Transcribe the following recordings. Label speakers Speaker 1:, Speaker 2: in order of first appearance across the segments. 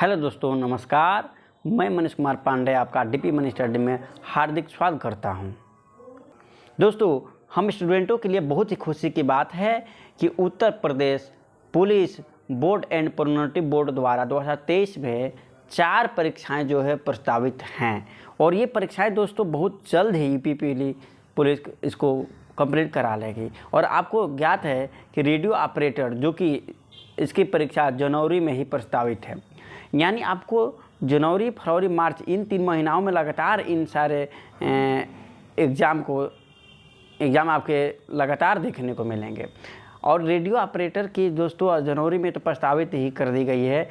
Speaker 1: Hello दोस्तों, नमस्कार। मैं मनीष कुमार पांडे आपका डीपी मनी स्टडी में हार्दिक स्वागत करता हूं। दोस्तों, हम स्टूडेंटों के लिए बहुत ही खुशी की बात है कि Uttar Pradesh police board and प्रोन्नति बोर्ड द्वारा 2023 में 4 परीक्षाएं जो है प्रस्तावित हैं और ये परीक्षाएं दोस्तों बहुत जल्द ही यूपी पुलिस इसको कंप्लीट करा लेगी। और आपको ज्ञात है कि रेडियो ऑपरेटर जो कि इसकी परीक्षा जनवरी में ही प्रस्तावित है, यानी आपको जनवरी, फरवरी, मार्च इन 3 महीनों में लगातार इन सारे एग्ज़ाम आपके लगातार देखने को मिलेंगे। और रेडियो ऑपरेटर की दोस्तों जनवरी में तो प्रस्तावित ही कर दी गई है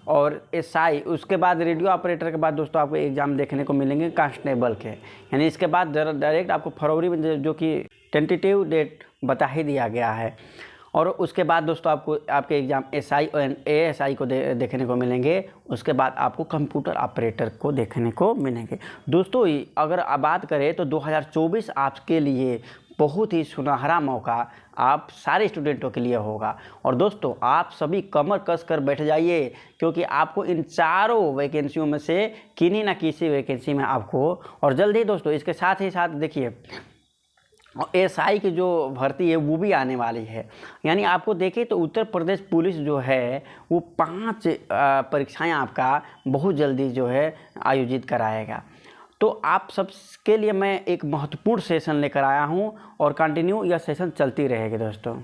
Speaker 1: और एसआई, उसके बाद रेडियो ऑपरेटर के बाद दोस्तों आपको एग्ज़ाम देखने को मिलेंगे कांस्टेबल के, यानी इसके बाद डायरेक्ट आपको फरवरी में जो कि टेंटेटिव डेट बता ही दिया गया है। और उसके बाद दोस्तों आपको आपके एग्ज़ाम एसआई और एएसआई को देखने को मिलेंगे। उसके बाद आपको कंप्यूटर ऑपरेटर को देखने को मिलेंगे। दोस्तों, अगर आप बात करें तो 2024 आपके लिए बहुत ही सुनहरा मौका आप सारे स्टूडेंटों के लिए होगा। और दोस्तों, आप सभी कमर कस कर बैठ जाइए, क्योंकि आपको इन चारों वैकेंसियों में से किसी न किसी वैकेंसी में आपको, और जल्द ही दोस्तों इसके साथ ही साथ देखिए एसआई की जो भर्ती है वो भी आने वाली है। यानी आपको देखिए तो उत्तर प्रदेश पुलिस जो है वो 5 परीक्षाएं आपका बहुत जल्दी जो है आयोजित कराएगा। तो आप सबके लिए मैं एक महत्वपूर्ण सेशन लेकर आया हूं और कंटिन्यू यह सेशन चलती रहेगी। दोस्तों,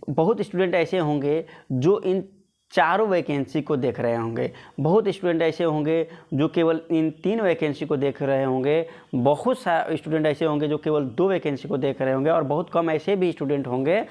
Speaker 1: बहुत स्टूडेंट ऐसे होंगे जो इन चारों वैकेंसी को देख रहे होंगे, बहुत स्टूडेंट ऐसे होंगे जो केवल इन 3 वैकेंसी को देख रहे होंगे, बहुत सारे स्टूडेंट ऐसे होंगे जो केवल 2 वैकेंसी को देख रहे होंगे और बहुत कम ऐसे भी स्टूडेंट होंगे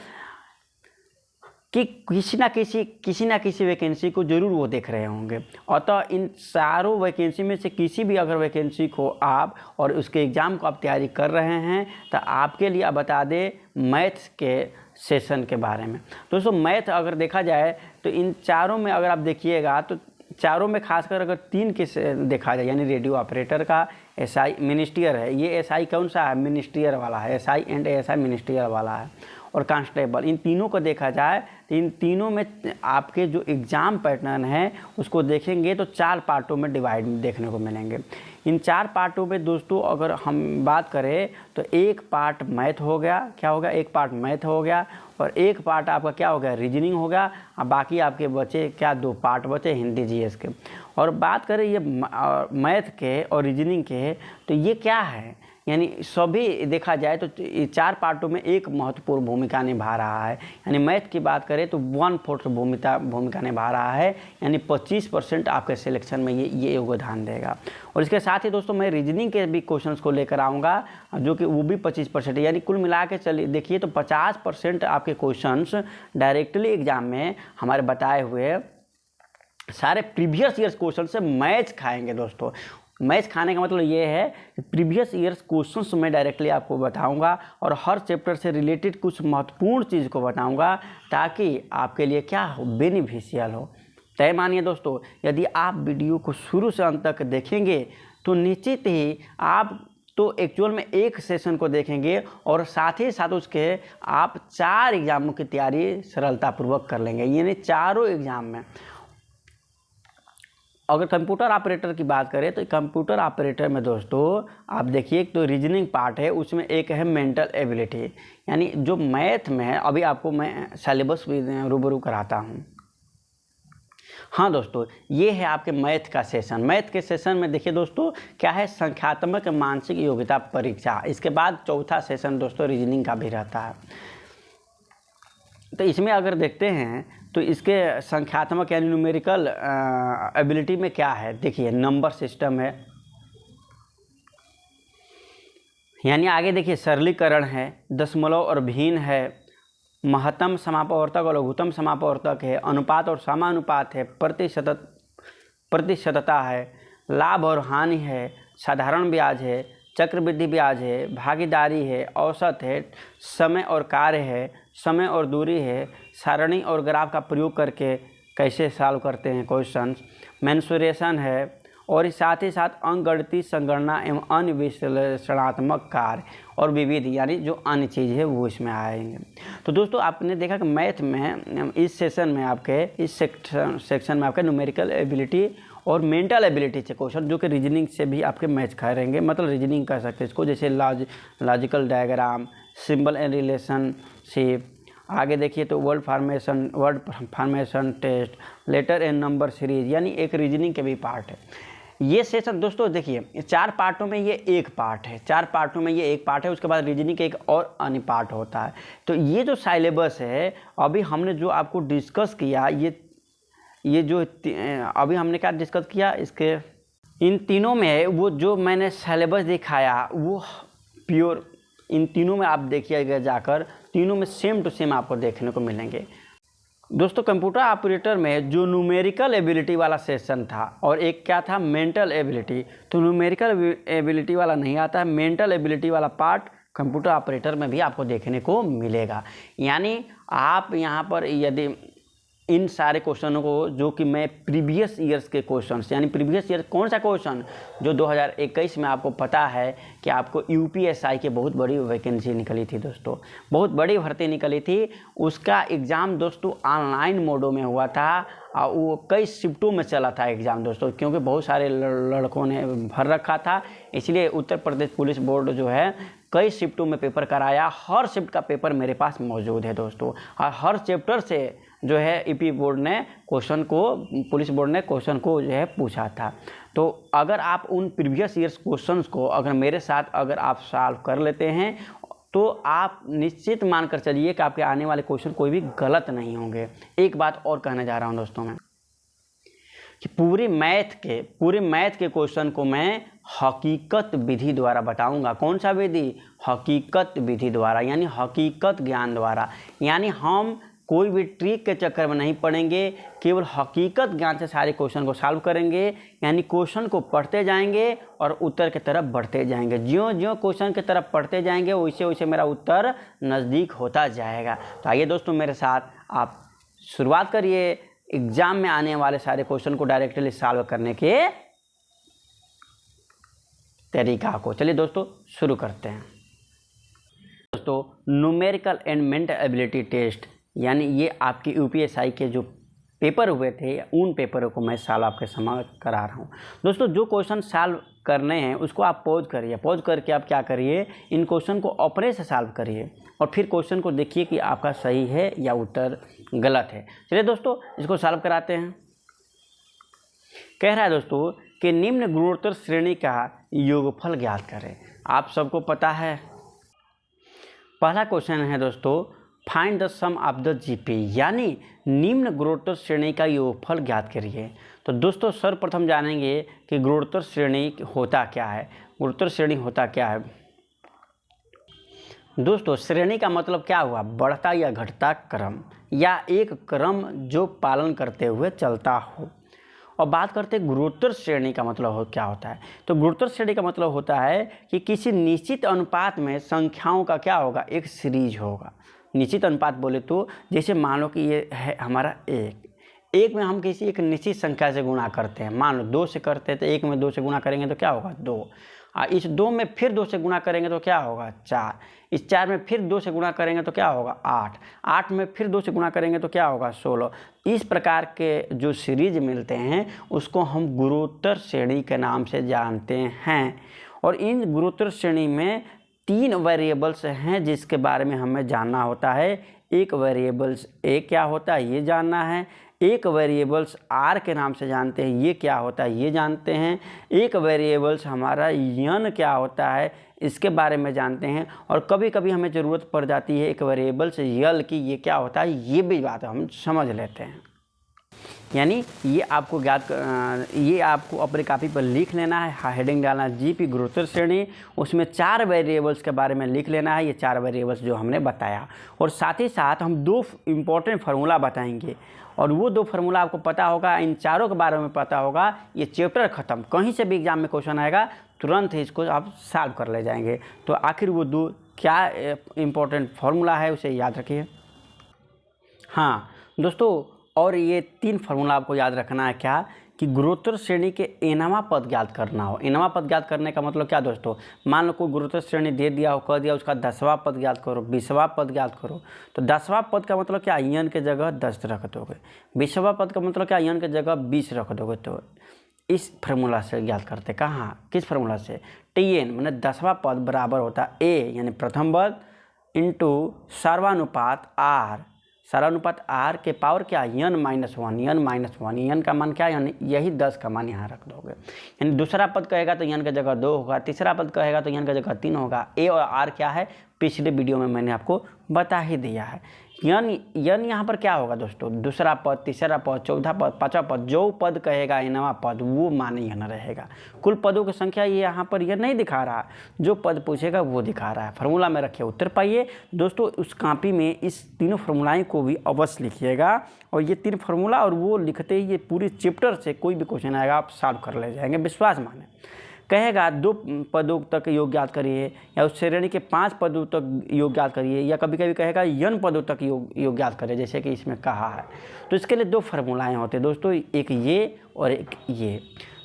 Speaker 1: कि किसी ना किसी वैकेंसी को ज़रूर वो देख रहे होंगे। अतः इन चारों वैकेंसी में से किसी भी अगर वैकेंसी को आप और उसके एग्ज़ाम को आप तैयारी कर रहे हैं तो आपके लिए बता दें मैथ्स के सेशन के बारे में। दोस्तों, मैथ अगर देखा जाए तो इन चारों में अगर आप देखिएगा तो चारों में खासकर अगर 3 के देखा जाए, यानी रेडियो ऑपरेटर का, एसआई मिनिस्ट्रियल है, ये एसआई कौन सा है, मिनिस्ट्रियल वाला है, एसआई एंड एएसआई मिनिस्ट्रियल वाला है, और कांस्टेबल, इन तीनों को देखा जाए तो इन तीनों में आपके जो एग्ज़ाम पैटर्न है उसको देखेंगे तो 4 पार्टों में डिवाइड देखने को मिलेंगे। इन 4 पार्टों में दोस्तों अगर हम बात करें तो एक पार्ट मैथ हो गया, क्या होगा, एक पार्ट मैथ हो गया और एक पार्ट आपका क्या हो गया, रीजनिंग हो गया, और बाकी आपके बचे क्या, 2 पार्ट बचे हिंदी जीएस के। और बात करें ये मैथ के और रीजनिंग के तो ये क्या है, यानी सभी देखा जाए तो 4 पार्टों में एक महत्वपूर्ण भूमिका निभा रहा है। यानी मैथ की बात करें तो 1/4 भूमिका निभा रहा है, यानी 25% आपके सिलेक्शन में ये योगदान देगा। और इसके साथ ही दोस्तों मैं रीजनिंग के भी क्वेश्चंस को लेकर आऊँगा जो कि वो भी 25%, यानी कुल मिला के चलिए देखिए तो 50% आपके क्वेश्चंस डायरेक्टली एग्जाम में हमारे बताए हुए सारे प्रीवियस ईयर्स क्वेश्चन से मैच खाएंगे। दोस्तों, मैच खाने का मतलब ये है कि प्रीवियस ईयर्स क्वेश्चंस मैं डायरेक्टली आपको बताऊंगा और हर चैप्टर से रिलेटेड कुछ महत्वपूर्ण चीज़ को बताऊंगा ताकि आपके लिए क्या हो, बेनिफिशियल हो। तय मानिए दोस्तों, यदि आप वीडियो को शुरू से अंत तक देखेंगे तो निश्चित ही आप तो एक्चुअल में एक सेशन को देखेंगे और साथ ही साथ उसके आप 4 एग्जामों की तैयारी सरलतापूर्वक कर लेंगे, यानी चारों एग्जाम में। अगर कंप्यूटर ऑपरेटर की बात करें तो कंप्यूटर ऑपरेटर में दोस्तों आप देखिए तो रीजनिंग पार्ट है, उसमें एक है मेंटल एबिलिटी, यानी जो मैथ में है, अभी आपको मैं सिलेबस भी रूबरू कराता हूँ। हाँ दोस्तों, ये है आपके मैथ का सेशन। मैथ के सेशन में देखिए दोस्तों क्या है, संख्यात्मक मानसिक योग्यता परीक्षा। इसके बाद चौथा सेशन दोस्तों रीजनिंग का भी रहता है। तो इसमें अगर देखते हैं तो इसके संख्यात्मक यानी न्यूमेरिकल एबिलिटी में क्या है, देखिए नंबर सिस्टम है, यानी आगे देखिए सरलीकरण है, दशमलव और भिन्न है, महत्तम समापवर्तक और लघुत्तम समापवर्तक है, अनुपात और समानुपात है, प्रतिशतता है, लाभ और हानि है, साधारण ब्याज है, चक्रवृद्धि ब्याज है, भागीदारी है, औसत है, समय और कार्य है, समय और दूरी है, सारणी और ग्राफ का प्रयोग करके कैसे सॉल्व करते हैं क्वेश्चंस, मेंसुरेशन है, और साथ ही साथ अंकगणितीय संगणना एवं अन्य विश्लेषणात्मक कार्य और विविध यानी जो अन्य चीज़ है वो इसमें आएंगे। तो दोस्तों आपने देखा कि मैथ में इस सेशन में आपके इस सेक्शन में आपके न्यूमेरिकल एबिलिटी और मेंटल एबिलिटी से क्वेश्चन जो कि रीजनिंग से भी आपके मैच करेंगे, मतलब रीजनिंग कर सकते हैं इसको, जैसे logical diagram, symbol and relationship. आगे देखिए तो word formation test, letter and number series, यानी एक रीजनिंग के भी पार्ट है। ये सेशन दोस्तों देखिए 4 पार्टों में ये एक पार्ट है, 4 पार्टों में ये एक पार्ट है, उसके बाद रीजनिंग के एक और अन्य पार्ट होता है। तो ये जो साइलेबस है अभी हमने जो आपको डिस्कस किया, ये जो अभी हमने क्या डिस्कस किया, इसके इन तीनों में वो जो मैंने सिलेबस दिखाया वो प्योर इन तीनों में आप देखिएगा जाकर, तीनों में सेम टू सेम आपको देखने को मिलेंगे। दोस्तों कंप्यूटर ऑपरेटर में जो न्यूमेरिकल एबिलिटी वाला सेशन था और एक क्या था मेंटल एबिलिटी, तो न्यूमेरिकल एबिलिटी वाला नहीं आता है, मेंटल एबिलिटी वाला पार्ट कंप्यूटर ऑपरेटर में भी आपको देखने को मिलेगा। यानी आप यहाँ पर यदि इन सारे क्वेश्चनों को जो कि मैं प्रीवियस ईयर्स के क्वेश्चंस, यानी प्रीवियस ईयर कौन सा क्वेश्चन जो 2021 में आपको पता है कि आपको यूपीएसआई की बहुत बड़ी वैकेंसी निकली थी दोस्तों, बहुत बड़ी भर्ती निकली थी, उसका एग्ज़ाम दोस्तों ऑनलाइन मोडों में हुआ था और वो कई शिफ्टों में चला था एग्ज़ाम दोस्तों, क्योंकि बहुत सारे लड़कों ने भर रखा था, इसलिए उत्तर प्रदेश पुलिस बोर्ड जो है कई शिफ्टों में पेपर कराया। हर शिफ्ट का पेपर मेरे पास मौजूद है दोस्तों, और हर चैप्टर से जो है ईपी बोर्ड ने क्वेश्चन को, पुलिस बोर्ड ने क्वेश्चन को जो है पूछा था। तो अगर आप उन प्रीवियस ईयर्स क्वेश्चंस को अगर मेरे साथ अगर आप सॉल्व कर लेते हैं तो आप निश्चित मानकर चलिए कि आपके आने वाले क्वेश्चन कोई भी गलत नहीं होंगे। एक बात और कहने जा रहा हूं दोस्तों मैं कि पूरे मैथ के क्वेश्चन को मैं हकीकत विधि द्वारा बताऊंगा। कौन सा विधि? हकीकत विधि द्वारा, यानी हकीकत ज्ञान द्वारा। यानी हम कोई भी ट्रिक के चक्कर में नहीं पड़ेंगे, केवल हकीकत ज्ञान से सारे क्वेश्चन को सॉल्व करेंगे। यानी क्वेश्चन को पढ़ते जाएंगे और उत्तर की तरफ बढ़ते जाएंगे। ज्यों ज्यों क्वेश्चन की तरफ पढ़ते जाएंगे वैसे वैसे मेरा उत्तर नज़दीक होता जाएगा। तो आइए दोस्तों मेरे साथ आप शुरुआत करिए एग्जाम में आने वाले सारे क्वेश्चन को डायरेक्टली सॉल्व करने के तरीका को। चलिए दोस्तों शुरू करते हैं। दोस्तों numerical and mental ability test, यानी ये आपके यूपीएसआई के जो पेपर हुए थे उन पेपरों को मैं सॉल्व आपके समक्ष करा रहा हूँ। दोस्तों जो क्वेश्चन सॉल्व करने हैं उसको आप पॉज करिए, पॉज करके आप क्या करिए, इन क्वेश्चन को अपने से सॉल्व करिए और फिर क्वेश्चन को देखिए कि आपका सही है या उत्तर गलत है। चलिए दोस्तों इसको सॉल्व कराते हैं। कह रहा है दोस्तों कि निम्न गुणोत्तर श्रेणी का योगफल ज्ञात करें। आप सबको पता है, पहला क्वेश्चन है दोस्तों find the sum of the GP, यानी निम्न गुणोत्तर श्रेणी का योगफल ज्ञात करिए। तो दोस्तों सर्वप्रथम जानेंगे कि गुणोत्तर श्रेणी होता क्या है। गुणोत्तर श्रेणी होता क्या है दोस्तों? श्रेणी का मतलब क्या हुआ? बढ़ता या घटता क्रम, या एक क्रम जो पालन करते हुए चलता हो। और बात करते हैं गुणोत्तर श्रेणी का मतलब क्या होता है। तो गुणोत्तर श्रेणी का मतलब होता है कि किसी निश्चित अनुपात में संख्याओं का क्या होगा, एक सीरीज होगा। निश्चित अनुपात बोले तो जैसे मान लो कि ये है हमारा एक में हम किसी एक निश्चित संख्या से गुणा करते हैं, मान लो 2 से करते हैं तो 1 में 2 से गुणा करेंगे तो क्या होगा 2, इस 2 में फिर 2 से गुणा करेंगे तो क्या होगा 4, इस 4 में फिर 2 से गुणा करेंगे तो क्या होगा 8 में फिर 2 से गुणा करेंगे तो क्या होगा 16। इस प्रकार के जो सीरीज मिलते हैं उसको हम गुणोत्तर श्रेणी के नाम से जानते हैं। और इन गुणोत्तर श्रेणी में 3 वेरिएबल्स हैं जिसके बारे में हमें जानना होता है। एक वेरिएबल्स ए क्या होता है ये जानना है, एक वेरिएबल्स आर के नाम से जानते हैं ये क्या होता है ये जानते हैं, एक वेरिएबल्स हमारा यन क्या होता है इसके बारे में जानते हैं, और कभी कभी हमें ज़रूरत पड़ जाती है एक वेरिएबल्स यल की ये क्या होता है ये भी बात हम समझ लेते हैं। यानी ये आपको अपने कापी पर लिख लेना है, हेडिंग डालना है जीपी गुणोत्तर श्रेणी, उसमें 4 वेरिएबल्स के बारे में लिख लेना है, ये 4 वेरिएबल्स जो हमने बताया। और साथ ही साथ हम 2 इम्पोर्टेंट फार्मूला बताएंगे और वो 2 फार्मूला आपको पता होगा, इन चारों के बारे में पता होगा, ये चैप्टर ख़त्म, कहीं से भी एग्जाम में क्वेश्चन आएगा तुरंत ही इसको आप सॉल्व कर ले जाएंगे। तो आखिर वो 2 क्या इम्पोर्टेंट फार्मूला है उसे याद रखिए। हाँ दोस्तों, और ये 3 फार्मूला आपको याद रखना है क्या, कि गुरुत्तर श्रेणी के एनवां पद ज्ञात करना हो। एनवां पद ज्ञात करने का मतलब क्या दोस्तों, मान लो कोई गुरुत्तर श्रेणी दे दिया हो, कह दिया उसका 10वां पद ज्ञात करो, 20वां पद ज्ञात करो, तो 10वां पद का मतलब क्या, n के जगह 10 रख दोगे। 20वां पद का मतलब क्या, n के जगह 20 रख दोगे। तो इस फार्मूला से ज्ञात करते, कहाँ, किस फार्मूला से, Tn मैंने 10वां पद बराबर होता है a यानी प्रथम पद इंटू सर्वानुपात r, सर्वानुपात r के पावर क्या, n माइनस वन, n का मान क्या, यानी यही 10 का मान यहाँ रख दोगे। यानी दूसरा पद कहेगा तो n का जगह 2 होगा, तीसरा पद कहेगा तो n का जगह 3 होगा। a और r क्या है, पिछले वीडियो में मैंने आपको बता ही दिया है। n यहाँ पर क्या होगा दोस्तों, दूसरा पद, तीसरा पद, चौथा पद, पांचवा पद, जो पद कहेगा nवां पद वो मान n रहेगा। कुल पदों की संख्या ये यहाँ पर यह नहीं दिखा रहा, जो पद पूछेगा वो दिखा रहा है। फार्मूला में रखे उत्तर पाइए दोस्तों। उस कॉपी में इस तीनों फार्मूलाएँ को भी अवश्य लिखिएगा, और ये 3 फार्मूला और वो लिखते ही ये पूरे चैप्टर से कोई भी क्वेश्चन आएगा आप सॉल्व कर ले जाएंगे, विश्वास माने। कहेगा 2 पदों तक योग ज्ञात करिए, या उस श्रेणी के 5 पदों तक योग ज्ञात करिए, या कभी कभी कहेगा n पदों तक योग ज्ञात करिए, जैसे कि इसमें कहा है। तो इसके लिए 2 फार्मूलाएँ होते हैं दोस्तों, एक ये और एक ये।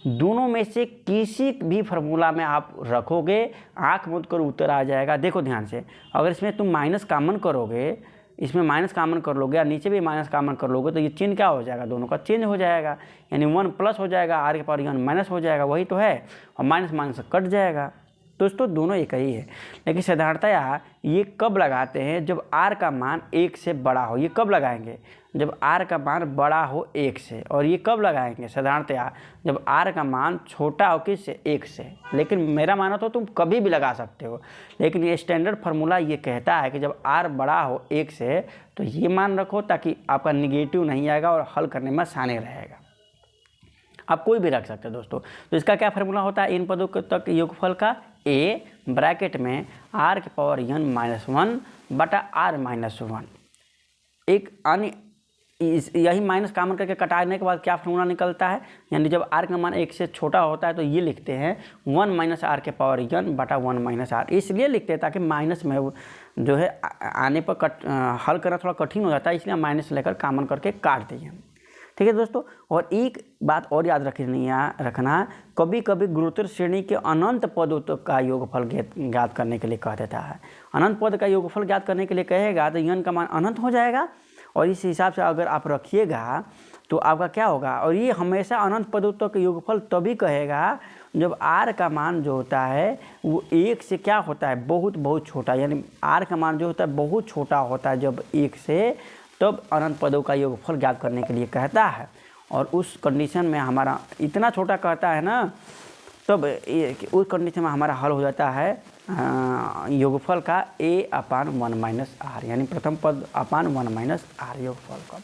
Speaker 1: दोनों में से किसी भी फार्मूला में आप रखोगे, आँख मूंद कर उत्तर आ जाएगा। देखो ध्यान से, अगर इसमें तुम माइनस कॉमन करोगे, इसमें माइनस कॉमन कर लोगे या नीचे भी माइनस कॉमन कर लोगे, तो ये चिन्ह क्या हो जाएगा, दोनों का चेंज हो जाएगा, यानी 1 प्लस हो जाएगा, r के पावर n माइनस हो जाएगा, वही तो है, और माइनस माइनस कट जाएगा। दोस्तों दोनों एक ही है, लेकिन साधारणतया ये कब लगाते हैं, जब r का मान 1 से बड़ा हो। ये कब लगाएंगे, जब r का मान बड़ा हो 1 से। और ये कब लगाएंगे, साधारणतया जब r का मान छोटा हो किससे, 1 से। लेकिन मेरा मानो तो तुम कभी भी लगा सकते हो, लेकिन ये स्टैंडर्ड फार्मूला ये कहता है कि जब r बड़ा हो 1 से तो ये मान रखो, ताकि आपका निगेटिव नहीं आएगा और हल करने में आसानी रहेगा। आप कोई भी रख सकते हैं दोस्तों। तो इसका क्या फार्मूला होता है, इन पदों तक योगफल का, a ब्रैकेट में r के पावर n माइनस 1 बटा r माइनस 1। एक अन्य यही माइनस कॉमन करके कटाने के बाद क्या फार्मूला निकलता है, यानी जब r का मान 1 से छोटा होता है तो ये लिखते हैं 1 माइनस r के पावर n बटा 1 माइनस r। इसलिए लिखते हैं ताकि माइनस में जो है आने पर हल करना थोड़ा कठिन हो जाता है, इसलिए माइनस लेकर कॉमन करके काट दिए। ठीक है दोस्तों। और एक बात और याद रखना, कभी कभी गुरुत्तर श्रेणी के अनंत पदों का योगफल ज्ञात करने के लिए कह देता है। अनंत पद का योगफल ज्ञात करने के लिए कहेगा तो n का मान अनंत हो जाएगा, और इस हिसाब से अगर आप रखिएगा तो आपका क्या होगा, और ये हमेशा अनंत पदों तक योगफल तभी कहेगा जब r का मान जो होता है वो 1 से क्या होता है, बहुत बहुत छोटा, यानी r का मान जो होता है बहुत छोटा होता है जब 1 से, तब अनंत पदों का योगफल ज्ञात करने के लिए कहता है। और उस कंडीशन में हमारा इतना छोटा कहता है ना, तब उस कंडीशन में हमारा हल हो जाता है योगफल का a/1 माइनस r, यानी प्रथम पद अपान 1 माइनस r योगफल का।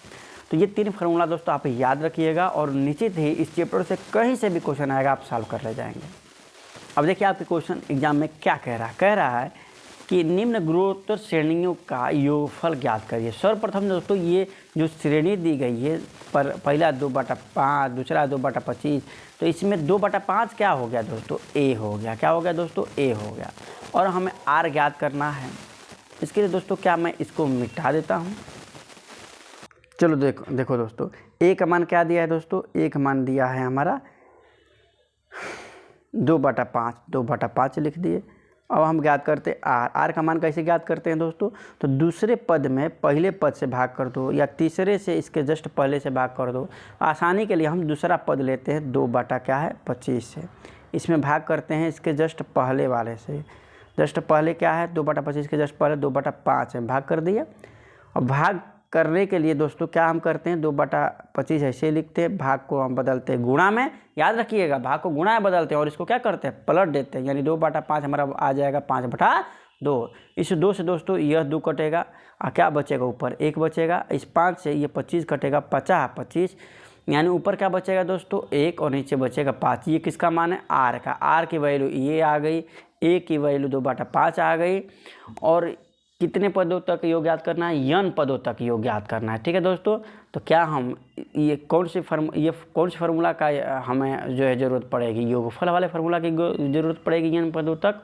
Speaker 1: तो ये 3 फार्मूला दोस्तों आप याद रखिएगा, और निश्चित ही इस चैप्टर से कहीं से भी क्वेश्चन आएगा आप सॉल्व कर ले जाएंगे। अब देखिए आपके क्वेश्चन एग्जाम में क्या कह रहा है कि निम्न गुरुत्तर श्रेणियों का योगफल ज्ञात करिए। सर्वप्रथम दोस्तों ये जो श्रेणी दी गई है, पर पहला 2/5, दूसरा 2/25, तो इसमें 2/5 क्या हो गया दोस्तों, a हो गया। क्या हो गया दोस्तों, a हो गया। और हमें r ज्ञात करना है। इसके लिए दोस्तों क्या मैं इसको मिटा देता हूँ। चलो देखो दोस्तों, a का मान क्या दिया है दोस्तों, a का मान दिया है हमारा 2/5 लिख दिए। अब हम ज्ञात करते r का मान कैसे ज्ञात करते हैं दोस्तों, तो दूसरे पद में पहले पद से भाग कर दो, या तीसरे से इसके जस्ट पहले से भाग कर दो। आसानी के लिए हम दूसरा पद लेते हैं 2/25 से, इसमें भाग करते हैं इसके जस्ट पहले वाले से। जस्ट पहले क्या है, 2/25 के जस्ट पहले 2/5 है, भाग कर दिया। और भाग करने के लिए दोस्तों क्या हम करते हैं, 2/25 ऐसे लिखते हैं, भाग को हम बदलते हैं गुणा में। याद रखिएगा, भाग को गुणा में बदलते हैं और इसको क्या करते हैं, पलट देते हैं, यानी 2/5 हमारा आ जाएगा 5/2। इस 2 से दोस्तों यह 2 कटेगा, और क्या बचेगा, ऊपर 1 बचेगा। इस 5 से ये 25 कटेगा, 50, यानी ऊपर क्या बचेगा दोस्तों 1, और नीचे बचेगा 5। ये किसका मान है, r का। r की वैल्यू ये आ गई, a की वैल्यू 2/5 आ गई। और कितने पदों तक योग ज्ञात करना है, n पदों तक योग ज्ञात करना है। ठीक है दोस्तों। तो क्या हम ये कौन सी फार्मूला का हमें जो है ज़रूरत पड़ेगी, योगफल वाले फार्मूला की ज़रूरत पड़ेगी n पदों तक।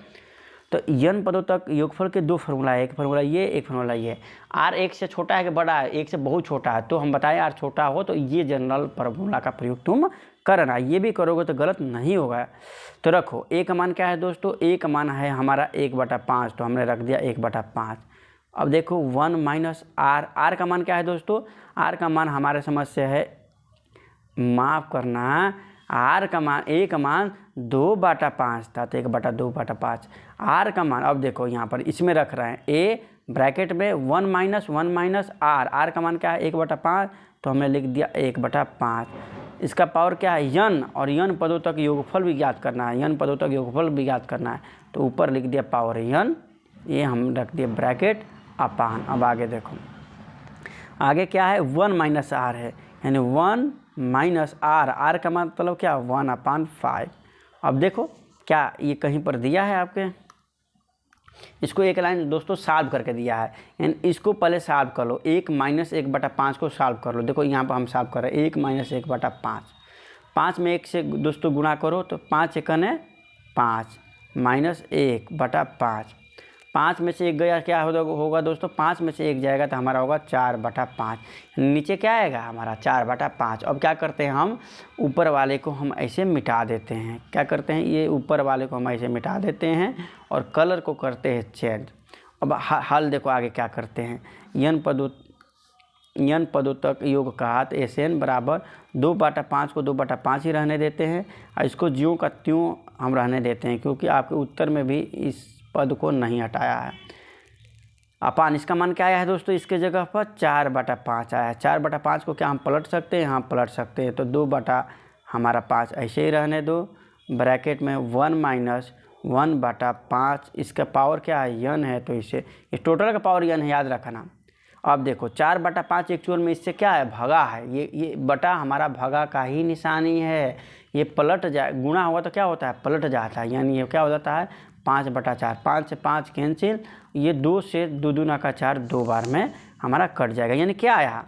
Speaker 1: तो n पदों तक योगफल के दो फार्मूला है, एक फार्मूला ये, एक फार्मूला ये। r 1 से छोटा है कि बड़ा है? 1 से बहुत छोटा है, तो हम बताएं r छोटा हो तो ये जनरल फार्मूला का प्रयोग तुम करना। ये भी करोगे तो गलत नहीं होगा। तो रखो a का मान क्या है दोस्तों? a का मान है हमारा 1/5, तो हमने रख दिया 1/5। अब देखो 1 माइनस आर, आर का मान क्या है दोस्तों? आर का मान हमारे समझ से है, माफ़ करना, आर का मान, ए का मान 2/5 था, तो 1/2/5 आर का मान। अब देखो यहाँ पर इसमें रख रहे हैं ए ब्रैकेट में 1 माइनस आर, आर का मान क्या है? 1/5, तो हमने लिख दिया 1/5। इसका पावर क्या है? यन, और यन पदों तक योगफल भी ज्ञात करना है, यन पदों तक योगफल भी ज्ञात करना है, तो ऊपर लिख दिया पावर यन, ये हम रख दिए ब्रैकेट अपान। अब आगे देखो, आगे क्या है? 1 माइनस आर है, यानी 1 माइनस आर, आर का मतलब क्या? 1/5। अब देखो क्या ये कहीं पर दिया है आपके? इसको एक लाइन दोस्तों सॉल्व करके दिया है, यानी इसको पहले सॉल्व कर लो। 1 माइनस 1/5 को सॉल्व कर लो। देखो यहाँ पर हम सॉल्व कर रहे हैं 1 माइनस 1/5। 5 में 1 से दोस्तों गुणा करो तो 5 एकने 5 माइनस 1/5। 5 में से 1 गया, क्या होगा दोस्तों? 5 में से 1 जाएगा तो हमारा होगा 4/5। नीचे क्या आएगा हमारा? 4/5। अब क्या करते हैं हम? ऊपर वाले को हम ऐसे मिटा देते हैं। क्या करते हैं? ये ऊपर वाले को हम ऐसे मिटा देते हैं और कलर को करते हैं चेंज। अब हल देखो आगे क्या करते हैं। n पदों तक योग कहा तो Sn बराबर 2/5 को 2/5 ही रहने देते हैं, और इसको ज्यों का त्यों हम रहने देते हैं, क्योंकि आपके उत्तर में भी इस पद को नहीं हटाया है। अपान, इसका मान क्या आया है दोस्तों? इसके जगह पर 4/5 आया है। 4/5 को क्या हम पलट सकते हैं? हाँ पलट सकते हैं। तो 2/5 ऐसे ही रहने दो, ब्रैकेट में 1 माइनस 1/5। इसका पावर क्या है? यन है, तो इसे, इस टोटल का पावर यन है, याद रखना। अब देखो 4/5 एक्चुअल में इससे क्या है? भगा है। ये बटा हमारा भगा का ही निशानी है। ये पलट जाए, गुणा हुआ तो क्या होता है? पलट जाता है, यानी ये क्या हो जाता है? 5/4। 5 से 5 कैंसिल, ये 2 से 2 दूना का 4, 2 बार में हमारा कट जाएगा। यानी क्या आया?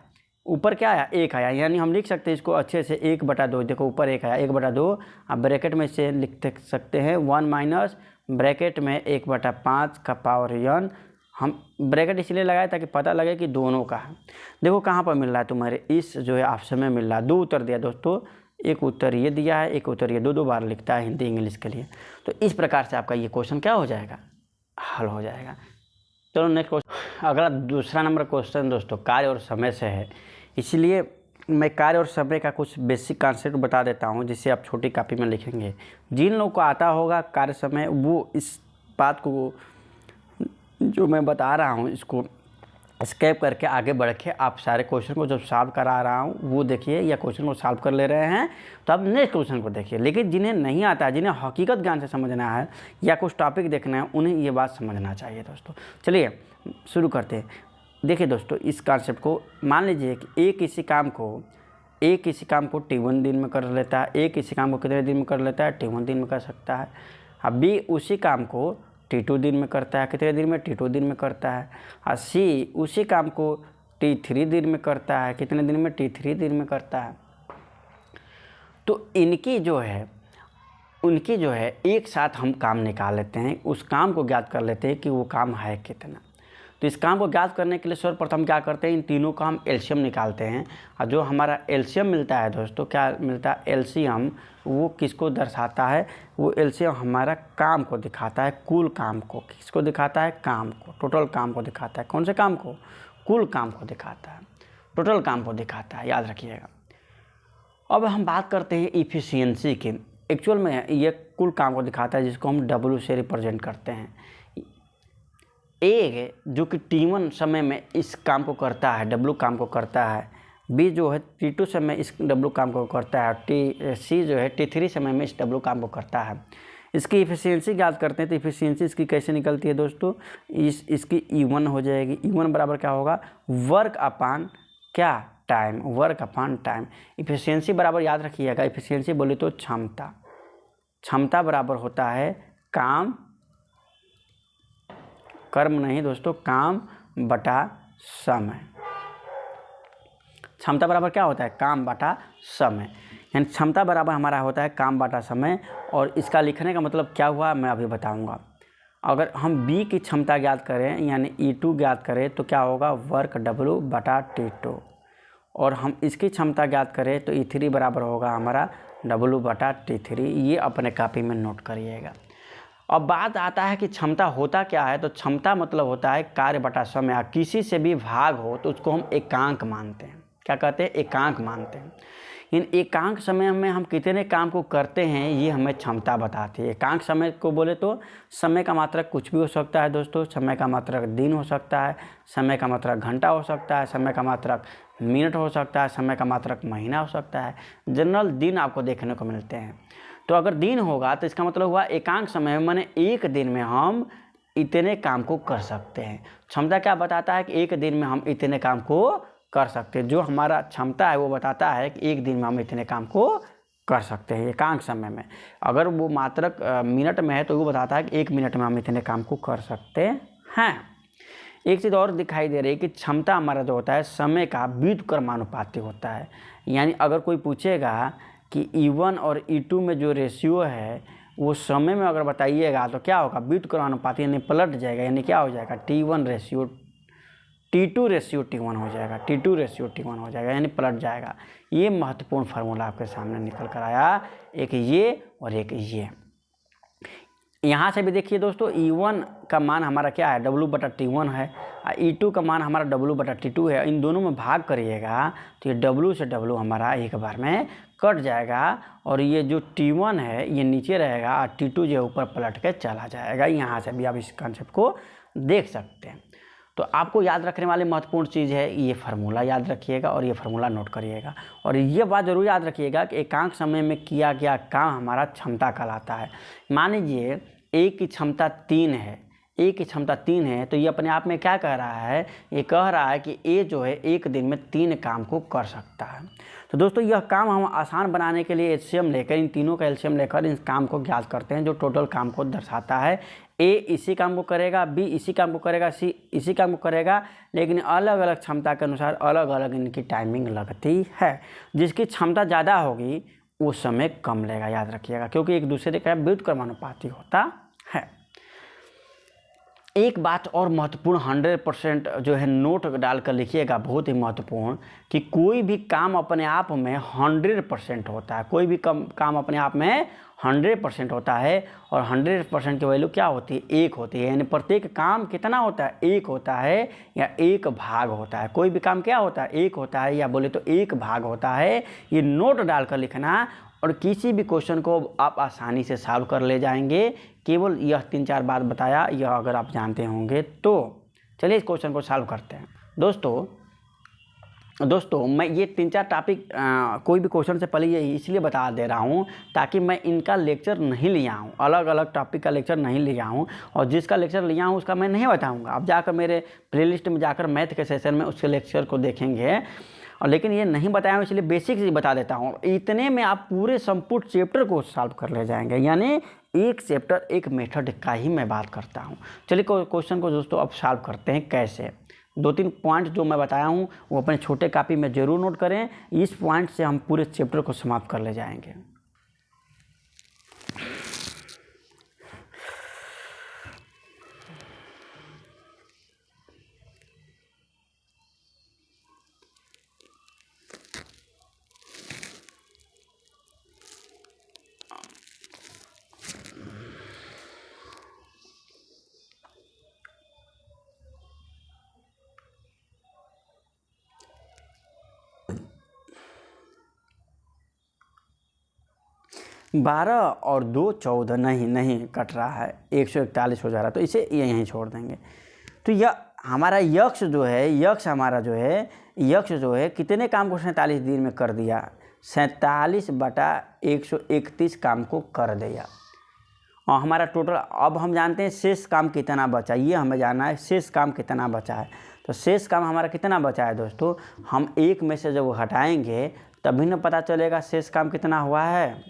Speaker 1: ऊपर क्या आया? 1 आया, यानी हम लिख सकते हैं इसको अच्छे से 1/2। देखो ऊपर 1 आया, 1/2। अब ब्रैकेट में से लिख सकते हैं 1 माइनस ब्रैकेट में 1/5 का पावर यन। हम ब्रैकेट इसलिए लगाए ताकि पता लगे कि दोनों का है। देखो कहाँ पर मिल रहा है तुम्हारे, इस जो है ऑप्शन में मिल रहा है। 2 उत्तर दिया दोस्तों, एक उत्तर ये दिया है, एक उत्तर ये, 2 बार लिखता है हिंदी इंग्लिश के लिए। तो इस प्रकार से आपका ये क्वेश्चन क्या हो जाएगा? हल हो जाएगा। चलो नेक्स्ट क्वेश्चन, अगला दूसरा नंबर क्वेश्चन दोस्तों कार्य और समय से है, इसलिए मैं कार्य और समय का कुछ बेसिक कॉन्सेप्ट बता देता हूँ, जिससे आप छोटी कॉपी में लिखेंगे। जिन लोगों को आता होगा कार्य समय, वो इस बात को जो मैं बता रहा हूँ इसको स्केप करके आगे बढ़ के आप सारे क्वेश्चन को जब सॉल्व करा रहा हूँ वो देखिए, या क्वेश्चन को सॉल्व कर ले रहे हैं तो आप नेक्स्ट क्वेश्चन को देखिए। लेकिन जिन्हें नहीं आता है, जिन्हें हकीकत ज्ञान से समझना है या कुछ टॉपिक देखना है, उन्हें ये बात समझना चाहिए दोस्तों। चलिए शुरू करते हैं। देखिए दोस्तों, इस कॉन्सेप्ट को मान लीजिए कि एक किसी काम को T1 दिन में कर लेता है, एक किसी काम को कितने दिन में कर लेता है? T1 दिन में कर सकता है। अब B उसी काम को T2 दिन में करता है, कितने दिन में? T2 दिन में करता है। और C उसी काम को T3 दिन में करता है, कितने दिन में? T3 दिन में करता है। तो उनकी जो है एक साथ हम काम निकाल लेते हैं, उस काम को ज्ञात कर लेते हैं कि वो काम है कितना। तो इस काम को ज्ञात करने के लिए सर्वप्रथम क्या करते हैं? इन तीनों का हम एलसीएम निकालते हैं, और जो हमारा एलसीएम मिलता है दोस्तों, क्या मिलता है? एलसीएम वो किसको दर्शाता है? वो एलसीएम हमारा काम को दिखाता है, कुल काम को। किसको दिखाता है? काम को, टोटल काम को दिखाता है। कौन से काम को? कुल काम को दिखाता है, टोटल काम को दिखाता है, याद रखिएगा। अब हम बात करते हैं इफ़िशियंसी की। एक्चुअल में ये कुल काम को दिखाता है, जिसको हम W से रिप्रेजेंट करते हैं। ए जो कि T1 समय में इस काम को करता है, W काम को करता है। B जो है T2 समय इस W काम को करता है। C जो है T3 समय में इस W काम को करता है। इसकी इफ़िशियंसी ज्ञात करते हैं, तो इफ़िशियंसी इसकी कैसे निकलती है दोस्तों? इसकी E1 हो जाएगी। E1 बराबर क्या होगा? वर्क अपान क्या? टाइम, वर्क अपान टाइम। इफ़िशियंसी बराबर याद रखिएगा, इफ़िशियंसी बोले तो क्षमता, क्षमता बराबर होता है काम, कर्म नहीं दोस्तों, काम बटा समय। क्षमता बराबर क्या होता है? काम बटा समय, यानी क्षमता बराबर हमारा होता है काम बटा समय। और इसका लिखने का मतलब क्या हुआ मैं अभी बताऊंगा। अगर हम बी की क्षमता ज्ञात करें यानी E2 ज्ञात करें तो क्या होगा, वर्क W/T2। और हम इसकी क्षमता ज्ञात करें तो E3 बराबर होगा हमारा W/T3। ये अपने कॉपी में नोट करिएगा। अब बात आता है कि क्षमता होता क्या है। तो क्षमता मतलब होता है कार्य बटा समय। किसी से भी भाग हो तो उसको हम एकांक मानते हैं। क्या कहते हैं, एकांक मानते हैं। इन एकांक समय में हम कितने काम को करते हैं ये हमें क्षमता बताती है। एकांक समय को बोले तो समय का मात्रक कुछ भी हो सकता है दोस्तों। समय का मात्रक दिन हो सकता है, समय का मात्रक घंटा हो सकता है, समय का मात्रक मिनट हो सकता है, समय का मात्रक महीना हो सकता है। जनरल दिन आपको देखने को मिलते हैं। तो अगर दिन होगा तो इसका मतलब हुआ एकांक समय में, माने एक दिन में हम इतने काम को कर सकते हैं। क्षमता क्या बताता है कि एक दिन में हम इतने काम को कर सकते हैं। जो हमारा क्षमता है वो बताता है कि एक दिन में हम इतने काम को कर सकते हैं एकांक समय में। अगर वो मात्रक मिनट में है तो वो बताता है कि एक मिनट में हम इतने काम को कर सकते हैं। एक चीज़ और दिखाई दे रही है कि क्षमता हमारा जो होता है समय का व्युत्क्रमानुपाती होता है। यानी अगर कोई पूछेगा कि E1 और E2 में जो रेशियो है वो समय में अगर बताइएगा तो क्या होगा, व्युत्क्रमानुपाती यानी पलट जाएगा। यानी क्या हो जाएगा, T1 ratio T2 ratio T1 हो जाएगा, T2 रेशियो T1 हो जाएगा, यानी पलट जाएगा। ये महत्वपूर्ण फार्मूला आपके सामने निकल कर आया, एक ये और एक ये। यहाँ से भी देखिए दोस्तों, E1 का मान हमारा क्या है, W/T1 है, और E2 का मान हमारा W/T2 है। इन दोनों में भाग करिएगा तो ये W से W हमारा एक बार में कट जाएगा, और ये जो T1 है ये नीचे रहेगा और T2 जो ऊपर पलट के चला जाएगा। यहाँ से भी आप इस कॉन्सेप्ट को देख सकते हैं। तो आपको याद रखने वाली महत्वपूर्ण चीज़ है ये फार्मूला याद रखिएगा और ये फार्मूला नोट करिएगा। और ये बात जरूर याद रखिएगा कि एकांक समय में किया गया काम हमारा क्षमता कहलाता है। मान लीजिए ए की क्षमता 3 है, ए की क्षमता 3 है, तो ये अपने आप में क्या कह रहा है, ये कह रहा है कि ए जो है एक दिन में 3 काम को कर सकता है। तो दोस्तों यह काम हम आसान बनाने के लिए एलसीएम लेकर, इन तीनों का एलसीएम लेकर इस काम को ज्ञात करते हैं, जो टोटल काम को दर्शाता है। ए इसी काम को करेगा, बी इसी काम को करेगा, सी इसी काम को करेगा, लेकिन अलग अलग क्षमता के अनुसार अलग अलग इनकी टाइमिंग लगती है। जिसकी क्षमता ज़्यादा होगी वो समय कम लेगा, याद रखिएगा, क्योंकि एक दूसरे का व्युत्क्रमानुपाती होता है। एक बात और महत्वपूर्ण 100% जो है नोट डालकर लिखिएगा, बहुत ही महत्वपूर्ण, कि कोई भी काम अपने आप में 100% होता है। कोई भी काम अपने आप में 100% होता है, और 100% की वैल्यू क्या होती है, 1 होती है। यानी प्रत्येक काम कितना होता है, 1 होता है या 1 भाग होता है। कोई भी काम क्या होता है, 1 होता है, या बोले तो 1 भाग होता है। ये नोट डालकर लिखना, और किसी भी क्वेश्चन को आप आसानी से सॉल्व कर ले जाएंगे। केवल यह 3-4 बात बताया, यह अगर आप जानते होंगे तो। चलिए इस क्वेश्चन को सॉल्व करते हैं। दोस्तों मैं ये 3-4 टॉपिक कोई भी क्वेश्चन से पहले ये इसलिए बता दे रहा हूँ ताकि मैं इनका लेक्चर नहीं लिया हूँ, अलग अलग टॉपिक का लेक्चर नहीं लिया हूँ, और जिसका लेक्चर लिया हूँ उसका मैं नहीं बताऊँगा। आप जाकर मेरे प्लेलिस्ट में जाकर मैथ के सेशन में उसके लेक्चर को देखेंगे, और लेकिन ये नहीं बताया हूँ इसलिए बेसिक चीज़ बता देता हूँ। इतने में आप पूरे संपूर्ण चैप्टर को सॉल्व कर ले जाएंगे। यानी एक चैप्टर एक मेथड का ही मैं बात करता हूँ। चलिए क्वेश्चन को दोस्तों अब सॉल्व करते हैं कैसे। 2-3 पॉइंट जो मैं बताया हूँ वो अपने छोटे कॉपी में ज़रूर नोट करें। इस पॉइंट से हम पूरे चैप्टर को समाप्त कर ले जाएंगे। बारह और 2 14 नहीं कट रहा है, 141 हो जा रहा है, तो इसे यहीं छोड़ देंगे। तो यह हमारा यक्ष जो है कितने काम को 47 दिन में कर दिया, 47/131 काम को कर दिया। और हमारा टोटल, अब हम जानते हैं शेष काम कितना बचा, ये हमें जानना है शेष काम कितना बचा है। तो शेष काम हमारा कितना बचा है दोस्तों, हम एक में से जब हटाएंगे तभी न पता चलेगा शेष काम कितना हुआ है।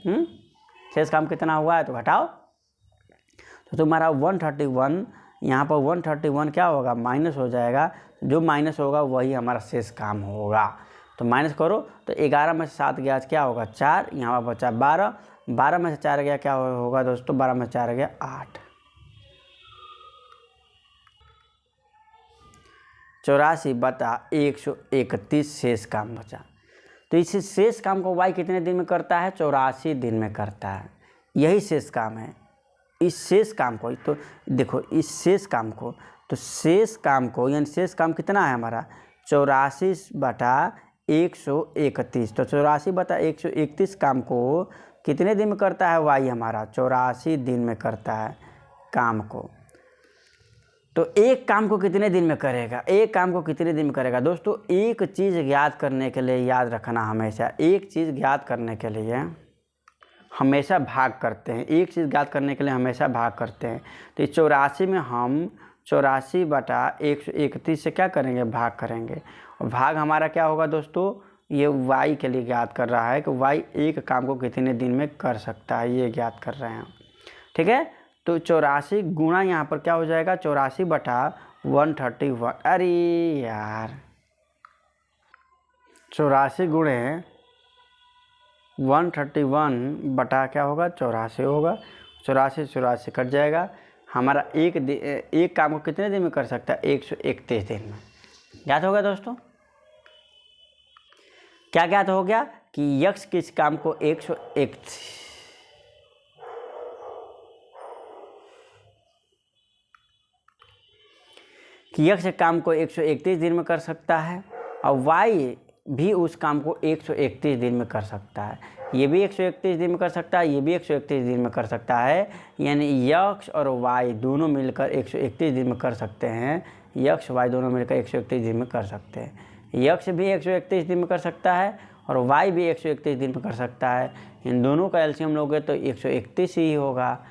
Speaker 1: शेष काम कितना हुआ है तो घटाओ, तो तुम्हारा 131, यहाँ पर 131 क्या होगा, माइनस हो जाएगा। जो माइनस होगा वही हमारा शेष काम होगा। तो माइनस करो तो 11 में से 7 गया क्या होगा 4, यहाँ पर बचा 12, 12 में से 4 गया क्या होगा दोस्तों, 12 में से 4 गया 8। 84/131 शेष काम बचा। तो इस शेष काम को y कितने दिन में करता है? 84 दिन में करता है। यही शेष काम है। इस शेष काम को तो देखो, इस शेष काम को तो शेष काम को यानी शेष काम कितना है हमारा? 84/131। तो 84/131 काम को कितने दिन में करता है y हमारा? 84 दिन में करता है काम को। तो एक काम को कितने दिन में करेगा? एक काम को कितने दिन में करेगा? दोस्तों एक चीज़ ज्ञात करने के लिए याद रखना, हमेशा एक चीज़ ज्ञात करने के लिए हमेशा भाग करते हैं। एक चीज़ ज्ञात करने के लिए हमेशा भाग करते हैं। तो इस 84 में हम 84/131 से क्या करेंगे? भाग करेंगे। और भाग हमारा क्या होगा दोस्तों? ये y के लिए ज्ञात कर रहा है कि y एक काम को कितने दिन में कर सकता है, ये ज्ञात कर रहे हैं। ठीक है, तो 84 गुणा यहाँ पर क्या हो जाएगा? 84/131। अरे यार, 84 गुणे 131 बटा क्या होगा? 84 होगा। 84 कट जाएगा। हमारा एक काम को कितने दिन में कर सकता है? 131 दिन में। ज्ञात होगा दोस्तों? क्या ज्ञात हो गया? कि यक्ष किस काम को 131 कि यक्ष काम को 131 दिन में कर सकता है और y भी उस काम को 131 दिन में कर सकता है। ये भी 131 दिन में कर सकता है, ये भी 131 दिन में कर सकता है। यानी यक्ष और y दोनों मिलकर 131 दिन में कर सकते हैं। यक्ष y दोनों मिलकर 131 दिन में कर सकते हैं। यक्ष भी 131 दिन में कर सकता है और y भी 131 दिन में कर सकता है। इन दोनों का एलसीएम लोगे तो 131 ही होगा।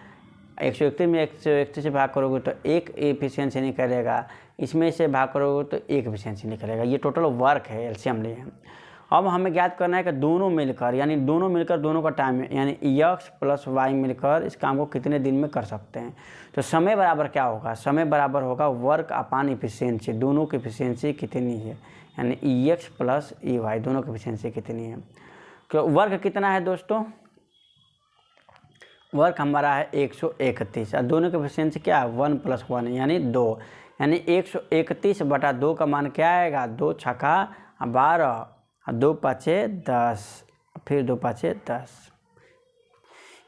Speaker 1: 131 में 131 से भाग करोगे तो एक एफिशिएंसी निकलेगा, इसमें से भाग करोगे तो एक एफिशिएंसी निकलेगा। ये टोटल वर्क है, एलसीएम लिए हैं। अब हमें ज्ञात करना है कि दोनों मिलकर यानी दोनों का टाइम यानी यक्ष प्लस वाई मिलकर इस काम को कितने दिन में कर सकते हैं। तो समय बराबर क्या होगा? समय बराबर होगा वर्क अपान एफिशिएंसी। दोनों की एफिशिएंसी कितनी है? यानी ई एक्स प्लस ई वाई दोनों की एफिशिएंसी कितनी है? तो वर्क कितना है दोस्तों? वर्क हमारा है 131 और दोनों की एफिशिएंसी क्या है? 1 + 1 यानी 2। यानी 131/2 का मान क्या आएगा? 2 छक्का 12 और 2 पाँचे 10 फिर 2 पाँचे 10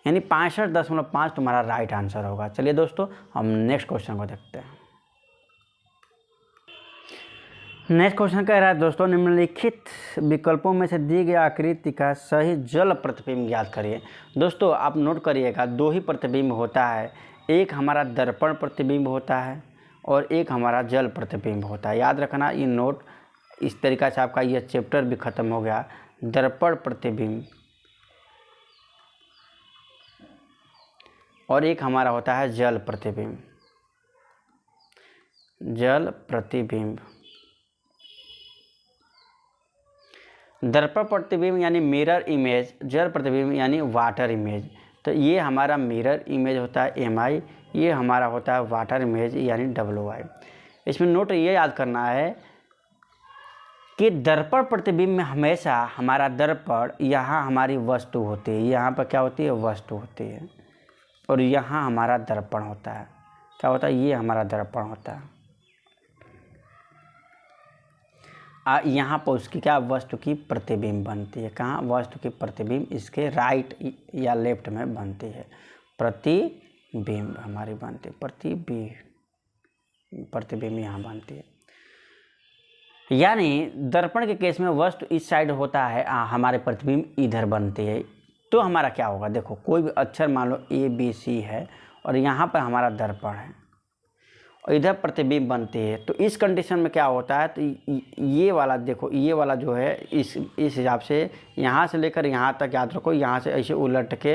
Speaker 1: यानी 65.5 तुम्हारा राइट आंसर होगा। चलिए दोस्तों हम नेक्स्ट क्वेश्चन को देखते हैं। नेक्स्ट क्वेश्चन कह रहा है दोस्तों, निम्नलिखित विकल्पों में से दी गई आकृति का सही जल प्रतिबिंब ज्ञात करिए। दोस्तों आप नोट करिएगा, दो ही प्रतिबिंब होता है। एक हमारा दर्पण प्रतिबिंब होता है और एक हमारा जल प्रतिबिंब होता है। याद रखना ये नोट। इस तरीक़ा से आपका यह चैप्टर भी ख़त्म हो गया। दर्पण प्रतिबिंब और एक हमारा होता है जल प्रतिबिंब। जल प्रतिबिंब, दर्पण प्रतिबिंब यानी मिरर इमेज, जल प्रतिबिंब यानी वाटर इमेज। तो ये हमारा मिरर इमेज होता है MI, ये हमारा होता है वाटर इमेज यानी WI। इसमें नोट ये याद करना है कि दर्पण प्रतिबिंब में हमेशा हमारा दर्पण यहाँ हमारी वस्तु होती है, यहाँ पर क्या होती है? वस्तु होती है। और यहाँ हमारा दर्पण होता है। क्या होता है? ये हमारा दर्पण होता है। यहाँ पर उसकी क्या वस्तु की प्रतिबिंब बनती है। कहाँ? वस्तु की प्रतिबिंब इसके राइट या लेफ्ट में बनती है। प्रतिबिंब हमारी बनती है, प्रतिबिंब यहाँ बनती है। यानी दर्पण के केस में वस्तु इस साइड होता है, हमारे प्रतिबिंब इधर बनती है। तो हमारा क्या होगा? देखो कोई भी अक्षर मान लो ABC है और यहाँ पर हमारा दर्पण है और इधर प्रतिबिंब बनती है। तो इस कंडीशन में क्या होता है? तो ये वाला देखो, ये वाला जो है इस हिसाब से यहाँ से लेकर यहाँ तक याद रखो। यहाँ से ऐसे उलट के,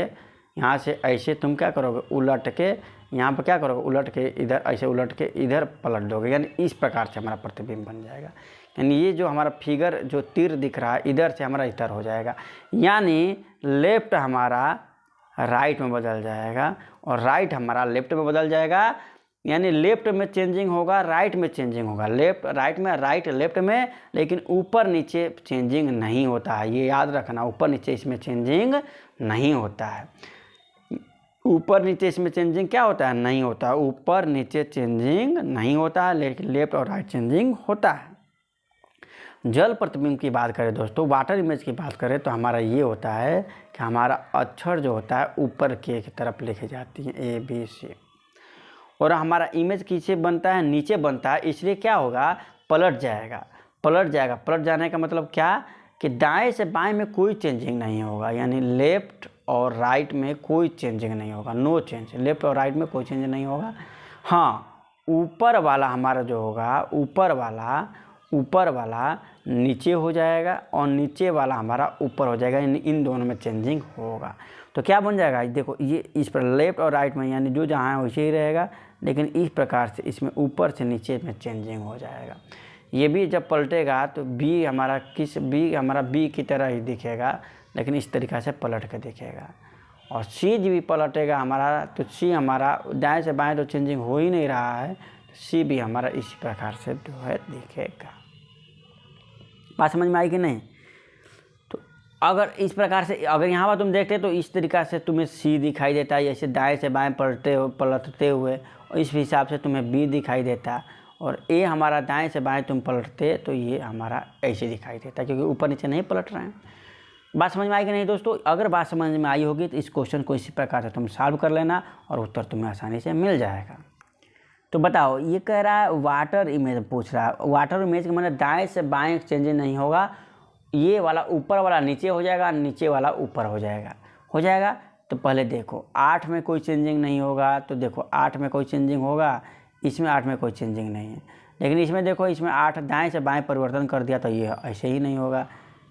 Speaker 1: यहाँ से ऐसे तुम क्या करोगे? उलट के यहाँ पर क्या करोगे? उलट के इधर, ऐसे उलट के इधर पलट दोगे। यानी इस प्रकार से हमारा प्रतिबिंब बन जाएगा। यानी ये जो हमारा फिगर जो तीर दिख रहा है इधर से हमारा इधर हो जाएगा। यानी लेफ्ट हमारा राइट में बदल जाएगा और राइट हमारा लेफ्ट में बदल जाएगा। यानी लेफ्ट में चेंजिंग होगा, राइट में चेंजिंग होगा। लेफ्ट राइट में, राइट लेफ्ट में, लेकिन ऊपर नीचे चेंजिंग नहीं होता है। ये याद रखना, ऊपर नीचे इसमें चेंजिंग नहीं होता है। ऊपर नीचे इसमें चेंजिंग क्या होता है, नहीं होता है। ऊपर नीचे चेंजिंग नहीं होता है, लेकिन लेफ्ट और राइट चेंजिंग होता है। जल प्रतिबिंब की बात करें दोस्तों, वाटर इमेज की बात करें तो हमारा ये होता है कि हमारा अक्षर जो होता है ऊपर की तरफ लिखे जाती है ABC, और हमारा इमेज किसे बनता है, नीचे बनता है, इसलिए क्या होगा, पलट जाएगा। पलट जाने का मतलब क्या कि दाएं से बाएं में कोई चेंजिंग नहीं होगा, यानी लेफ्ट और राइट में कोई चेंजिंग नहीं होगा, नो चेंज। लेफ्ट और राइट में कोई चेंज नहीं होगा। हाँ, ऊपर वाला हमारा जो होगा, ऊपर वाला नीचे हो जाएगा और नीचे वाला हमारा ऊपर हो जाएगा, यानी इन दोनों में चेंजिंग होगा। तो क्या बन जाएगा, देखो ये इस पर लेफ्ट और राइट में यानी जो जहाँ है वैसे ही रहेगा, लेकिन इस प्रकार से इसमें ऊपर से नीचे में चेंजिंग हो जाएगा। ये भी जब पलटेगा तो बी हमारा बी की तरह ही दिखेगा, लेकिन इस तरीक़ा से पलट के दिखेगा। और सी भी पलटेगा हमारा, तो सी हमारा दाएं से बाएं तो चेंजिंग हो ही नहीं रहा है, तो सी भी हमारा इसी प्रकार से जो है दिखेगा। बात समझ में आई कि नहीं? तो अगर इस प्रकार से, अगर यहाँ पर तुम देखते तो इस तरीक़ा से तुम्हें सी दिखाई देता है, जैसे दाएं से बाएं पलटते हुए, और इस हिसाब से तुम्हें बी दिखाई देता, और ए हमारा दाएं से बाएं तुम पलटते तो ये हमारा ऐसे दिखाई देता, क्योंकि ऊपर नीचे नहीं पलट रहे हैं। बात समझ में आई कि नहीं दोस्तों? अगर बात समझ में आई होगी तो इस क्वेश्चन को इसी प्रकार से तुम सॉल्व कर लेना और उत्तर तुम्हें आसानी से मिल जाएगा। तो बताओ, ये कह रहा है वाटर इमेज पूछ रहा है। वाटर इमेज का मतलब दाएं से बाएं चेंजिंग नहीं होगा, ये वाला ऊपर वाला नीचे हो जाएगा, नीचे वाला ऊपर हो जाएगा। तो पहले देखो 8 में कोई चेंजिंग नहीं होगा, तो देखो 8 में कोई चेंजिंग होगा, इसमें 8 में कोई चेंजिंग नहीं है। लेकिन इसमें देखो, इसमें 8 दाएं से बाएं परिवर्तन कर दिया तो ये ऐसे ही नहीं होगा।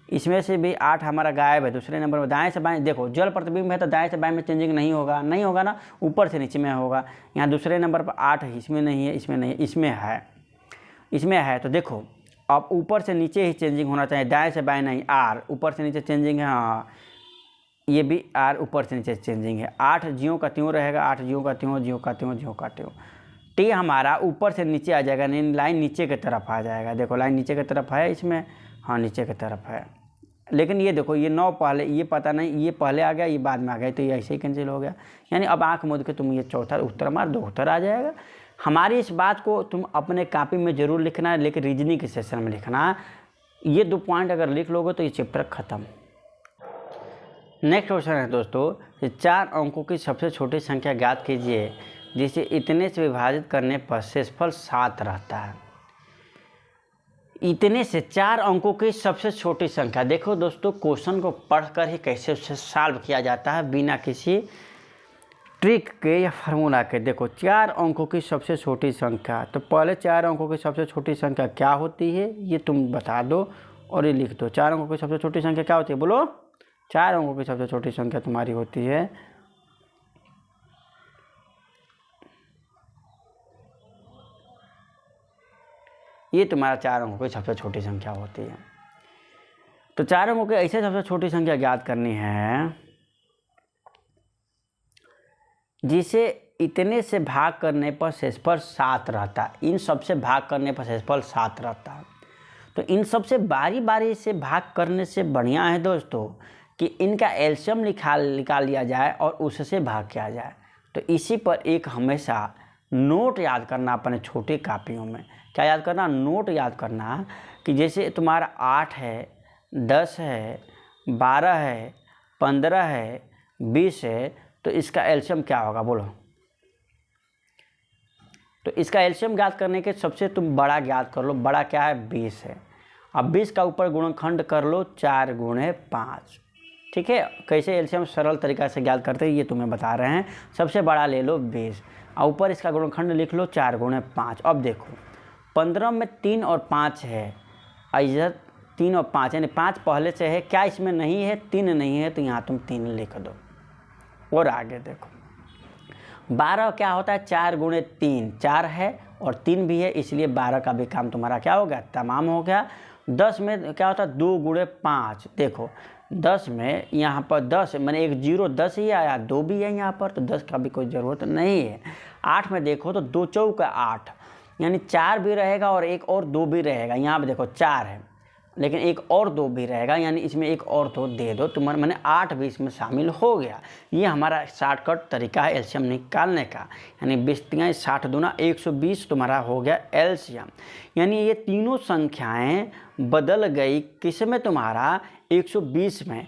Speaker 1: इसमें से भी 8 हमारा गायब है, दूसरे नंबर पर दाएं से बाएं। देखो जल प्रतिबिंब है तो दाएं से बाएं में चेंजिंग नहीं होगा ना, ऊपर से नीचे में होगा। यहाँ दूसरे नंबर पर 8 है, इसमें नहीं है, इसमें है। तो देखो अब ऊपर से नीचे ही चेंजिंग होना चाहिए, दाएं से बाएं नहीं। आर ऊपर से नीचे चेंजिंग है, हाँ ये भी आर ऊपर से नीचे चेंजिंग है। 8 ज्यों का त्यों रहेगा, 8 ज्यों का त्यों। टी हमारा ऊपर से नीचे आ जाएगा, नहीं लाइन नीचे की तरफ आ जाएगा। देखो लाइन नीचे की तरफ है इसमें, हाँ नीचे की तरफ है। लेकिन ये देखो, ये 9 पहले, ये पता नहीं ये पहले आ गया ये बाद में आ गया, तो ये ऐसे ही कैंसिल हो गया। यानी अब आंख मूंद के तुम ये चौथा उत्तर मार दो, उत्तर आ जाएगा। हमारी इस बात को तुम अपने कॉपी में ज़रूर लिखना है, लेकिन रीजनिंग के सेशन में लिखना। ये 2 पॉइंट अगर लिख लोगे तो ये चैप्टर ख़त्म। नेक्स्ट क्वेश्चन है दोस्तों, 4 अंकों की सबसे छोटी संख्या ज्ञात कीजिए जिसे इतने से विभाजित करने पर शेषफल 7 रहता है। इतने से 4 अंकों की सबसे छोटी संख्या। देखो दोस्तों, क्वेश्चन को पढ़कर ही कैसे उसे सॉल्व किया जाता है बिना किसी ट्रिक के या फार्मूला के। देखो 4 अंकों की सबसे छोटी संख्या, तो पहले 4 अंकों की सबसे छोटी संख्या क्या होती है ये तुम बता दो और ये लिख दो। 4 अंकों की सबसे छोटी संख्या क्या होती है, बोलो? 4 अंकों की सबसे छोटी संख्या तुम्हारी होती है, ये तुम्हारा 4 अंकों की सबसे छोटी संख्या होती है। तो 4 अंकों की ऐसे सबसे छोटी संख्या ज्ञात करनी है जिसे इतने से भाग करने पर शेषफल 7 रहता है। इन सबसे भाग करने पर शेषफल 7 रहता है। तो इन सबसे बारी बारी से भाग करने से बढ़िया है दोस्तों कि इनका एलसीएम निकाल लिया जाए और उससे भाग किया जाए। तो इसी पर एक हमेशा नोट याद करना अपने छोटी कापियों में। क्या याद करना? नोट याद करना कि जैसे तुम्हारा 8 है, 10 है, 12 है, 15 है, 20 है, तो इसका एलसीएम क्या होगा बोलो? तो इसका एलसीएम ज्ञात करने के सबसे तुम बड़ा ज्ञात कर लो। बड़ा क्या है? 20 है। अब 20 का ऊपर गुणनखंड कर लो 4 गुणे 5। ठीक है, कैसे एलसीएम सरल तरीका से ज्ञात करते हैं ये तुम्हें बता रहे हैं। सबसे बड़ा ले लो 20 और ऊपर इसका गुणनखंड लिख लो 4 गुणे 5। अब देखो 15 में 3 और 5 है, इधर 3 और 5 यानी 5 पहले से है। क्या इसमें नहीं है? 3 नहीं है, तो यहाँ तुम 3 लिख दो। और आगे देखो 12 क्या होता है? 4 गुणे 3, 4 है और 3 भी है, इसलिए 12 का भी काम तुम्हारा क्या हो गया? तमाम हो गया। 10 में क्या होता है? 2 गुणे 5। देखो 10 में यहाँ पर 10 मैंने एक 0 10 ही आया, 2 भी है यहाँ पर, तो 10 का भी कोई ज़रूरत नहीं है। 8 में देखो तो 2 चौका 8 यानी 4 भी रहेगा और एक और 2 भी रहेगा। यहाँ पे देखो 4 है लेकिन एक और 2 भी रहेगा, यानी इसमें एक और 2 दे दो, तुम्हारा मैंने 8 भी इसमें शामिल हो गया। ये हमारा शॉर्टकट तरीका है एलसीएम निकालने का। यानी 20 60 दूना 120 तुम्हारा हो गया एलसीएम। यानी ये तीनों संख्याएं बदल गई किस में, तुम्हारा 120 में।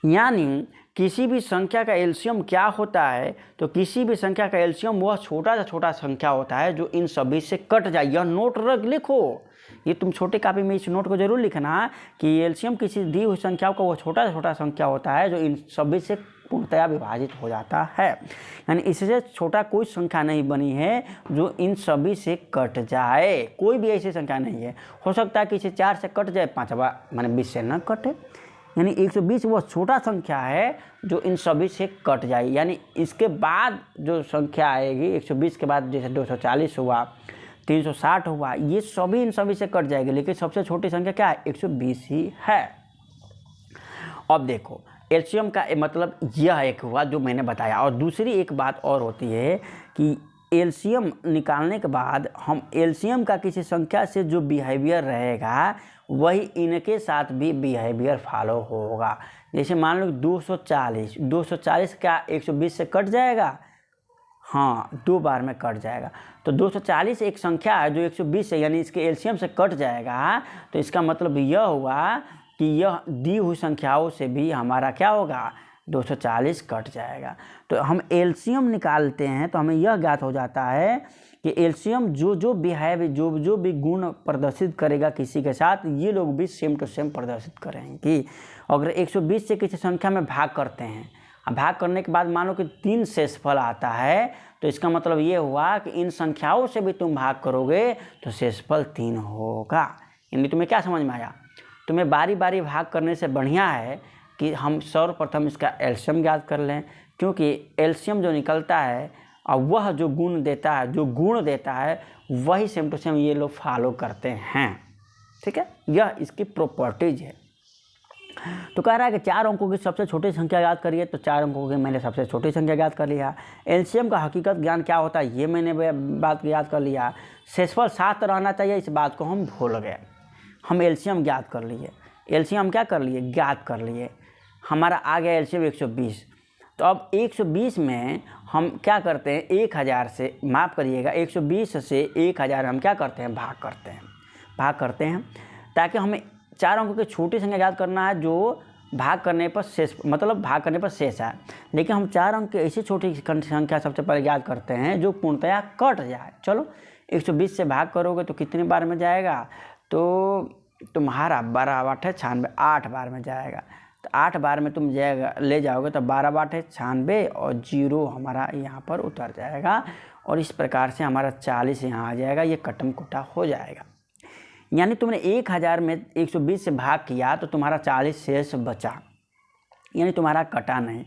Speaker 1: यानी किसी भी संख्या का एलसीएम क्या होता है, तो किसी भी संख्या का एलसीएम वह छोटा से छोटा संख्या होता है जो इन सभी से कट जाए। यह नोट रख लिखो, ये तुम छोटे कापी में इस नोट को जरूर लिखना कि एलसीएम किसी दी हुई संख्या का वह छोटा से छोटा संख्या होता है जो इन सभी से पूर्णतया विभाजित हो जाता है। यानी इससे छोटा कोई संख्या नहीं बनी है जो इन सभी से कट जाए। कोई भी ऐसी संख्या नहीं है। हो सकता है कि इसे 4 से कट जाए, 5 माने 20 से न कटे। यानी 120 वह छोटा संख्या है जो इन सभी से कट जाए। यानी इसके बाद जो संख्या आएगी 120 के बाद, जैसे 240 हुआ, 360 हुआ, ये सभी इन सभी से कट जाएगी, लेकिन सबसे छोटी संख्या क्या है, 120 ही है। अब देखो एलसीएम का मतलब यह एक हुआ जो मैंने बताया। और दूसरी एक बात और होती है कि एलसीएम निकालने के बाद हम एलसीएम का किसी संख्या से जो बिहेवियर रहेगा वही इनके साथ भी बिहेवियर फॉलो होगा। जैसे मान लो 240 क्या 120 से कट जाएगा, हाँ 2 बार में कट जाएगा। तो 240 एक संख्या है जो 120 है, यानी इसके एलसीएम से कट जाएगा। तो इसका मतलब यह हुआ कि यह दी हुई संख्याओं से भी हमारा क्या होगा, 240 कट जाएगा। तो हम एलसीएम निकालते हैं तो हमें यह ज्ञात हो जाता है कि एलसीएम जो भी गुण प्रदर्शित करेगा किसी के साथ, ये लोग भी सेम टू सेम प्रदर्शित करेंगे। अगर 120 से किसी संख्या में भाग करते हैं, भाग करने के बाद मान लो कि 3 शेषफल आता है, तो इसका मतलब ये हुआ कि इन संख्याओं से भी तुम भाग करोगे तो शेषफल 3 होगा। यानी तुम्हें क्या समझ में आया, तुम्हें बारी बारी भाग करने से बढ़िया है कि हम सर्वप्रथम इसका एलसीएम ज्ञात कर लें, क्योंकि एलसीएम जो निकलता है और वह जो गुण देता है वही सेम टू सेम ये लोग फॉलो करते हैं। ठीक है, यह इसकी प्रॉपर्टीज है। तो कह रहा है कि 4 अंकों की सबसे छोटी संख्या याद करिए, तो 4 अंकों की मैंने सबसे छोटी संख्या याद कर लिया। एलसीएम का हकीकत ज्ञान क्या होता है ये मैंने बात याद कर लिया। शेषफल 7 रहना चाहिए, इस बात को हम भूल गए। हम एलसीएम ज्ञात कर लिए, एलसीएम क्या कर लिए, ज्ञात कर लिए। हमारा आ गया एलसीएम 120। तो अब 120 में हम क्या करते हैं, 1000 से, माफ़ करिएगा, 120 से 1000 हम क्या करते हैं, भाग करते हैं ताकि हमें 4 अंकों की छोटी संख्या याद करना है जो भाग करने पर शेष है। लेकिन हम 4 अंक की ऐसी छोटी संख्या सबसे पहले याद करते हैं जो पूर्णतया कट जाए। चलो 120 से भाग करोगे तो कितने बार में जाएगा, तो तुम्हारा 12×8 = 8 बार में जाएगा। तो 8 बार में तुम ले जाओगे तो 12×8 = 96 और 0 हमारा यहाँ पर उतर जाएगा। और इस प्रकार से हमारा 40 यहाँ आ जाएगा, ये कटम कुटा हो जाएगा। यानी तुमने 1000 में 120 से भाग किया तो तुम्हारा 40 शेष बचा, यानी तुम्हारा कटा नहीं।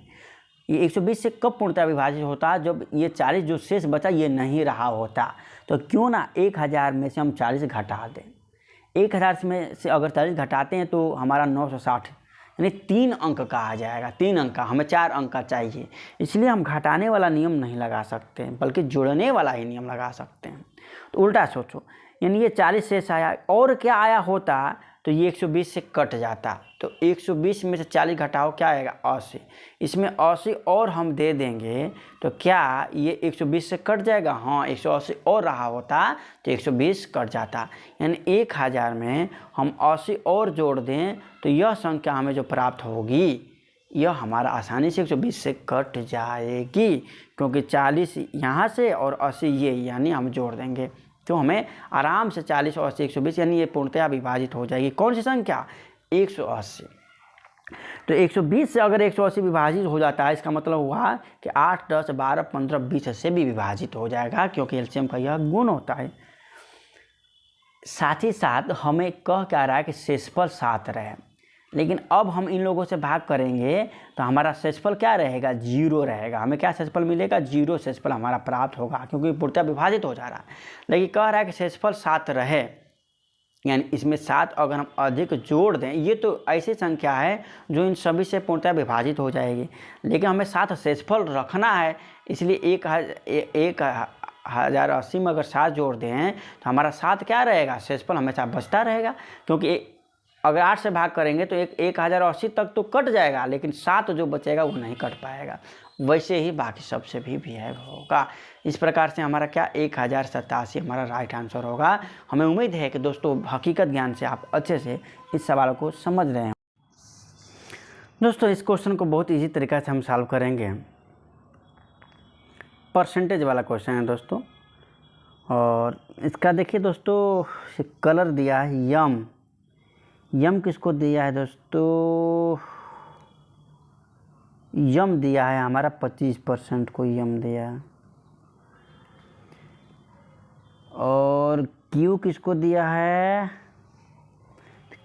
Speaker 1: ये 120 से कब पूर्णतः विभाजित होता, जब ये 40 जो शेष बचा ये नहीं रहा होता। तो क्यों ना 1000 में से हम 40 घटा दें। 1000 में से अगर 40 घटाते हैं तो हमारा 960, यानी 3 अंक का आ जाएगा। 3 अंक का, हमें 4 अंक का चाहिए, इसलिए हम घटाने वाला नियम नहीं लगा सकते हैं, बल्कि जोड़ने वाला ही नियम लगा सकते हैं। तो उल्टा सोचो, यानी ये 40 शेष आया, और क्या आया होता तो ये 120 से कट जाता। तो 120 में से 40 घटाओ, क्या आएगा, 80। इसमें 80 और हम दे देंगे तो क्या ये 120 से कट जाएगा, हाँ 180 और रहा होता तो 120 कट जाता। यानी 1000 में हम 80 और जोड़ दें तो यह संख्या हमें जो प्राप्त होगी यह हमारा आसानी से 120 से कट जाएगी, क्योंकि 40 यहाँ से और 80 ये, यानी हम जोड़ देंगे तो हमें आराम से 40 और 80 120, यानी ये पूर्णतया विभाजित हो जाएगी। कौन सी संख्या, 180। तो 120 से अगर 180 विभाजित हो जाता है, इसका मतलब हुआ कि 8, 10, 12, 15, 20 से भी विभाजित हो जाएगा, क्योंकि एलसीएम का यह गुण होता है। साथ ही साथ हमें कह क्या रहा है कि शेषफल 7 रहे, लेकिन अब हम इन लोगों से भाग करेंगे तो हमारा शेषफल क्या रहेगा, 0 रहेगा। हमें क्या शेषफल मिलेगा, 0 शेषफल हमारा प्राप्त होगा, क्योंकि पूर्णतः विभाजित हो जा रहा है। लेकिन कह रहा है कि शेषफल 7 रहे, यानी इसमें 7 अगर हम अधिक जोड़ दें, ये तो ऐसी संख्या है जो इन सभी से पूर्णतः विभाजित हो जाएगी, लेकिन हमें 7 शेषफल रखना है, इसलिए 1080 में अगर 7 जोड़ दें तो हमारा 7 क्या रहेगा, शेषफल हमेशा बचता रहेगा, क्योंकि अगर 8 से भाग करेंगे तो 1080 तक तो कट जाएगा, लेकिन 7 जो बचेगा वो नहीं कट पाएगा। वैसे ही बाकी सबसे भी बिहेव होगा। इस प्रकार से हमारा क्या 1087 हमारा राइट आंसर होगा। हमें उम्मीद है कि दोस्तों हकीकत ज्ञान से आप अच्छे से इस सवाल को समझ रहे हैं। दोस्तों इस क्वेश्चन को बहुत ईजी तरीक़ा से हम सॉल्व करेंगे। परसेंटेज वाला क्वेश्चन है दोस्तों, और इसका देखिए दोस्तों कलर दिया है यम। यम किसको दिया है दोस्तों? यम दिया है हमारा 25% को यम दिया है। और क्यू किसको दिया है?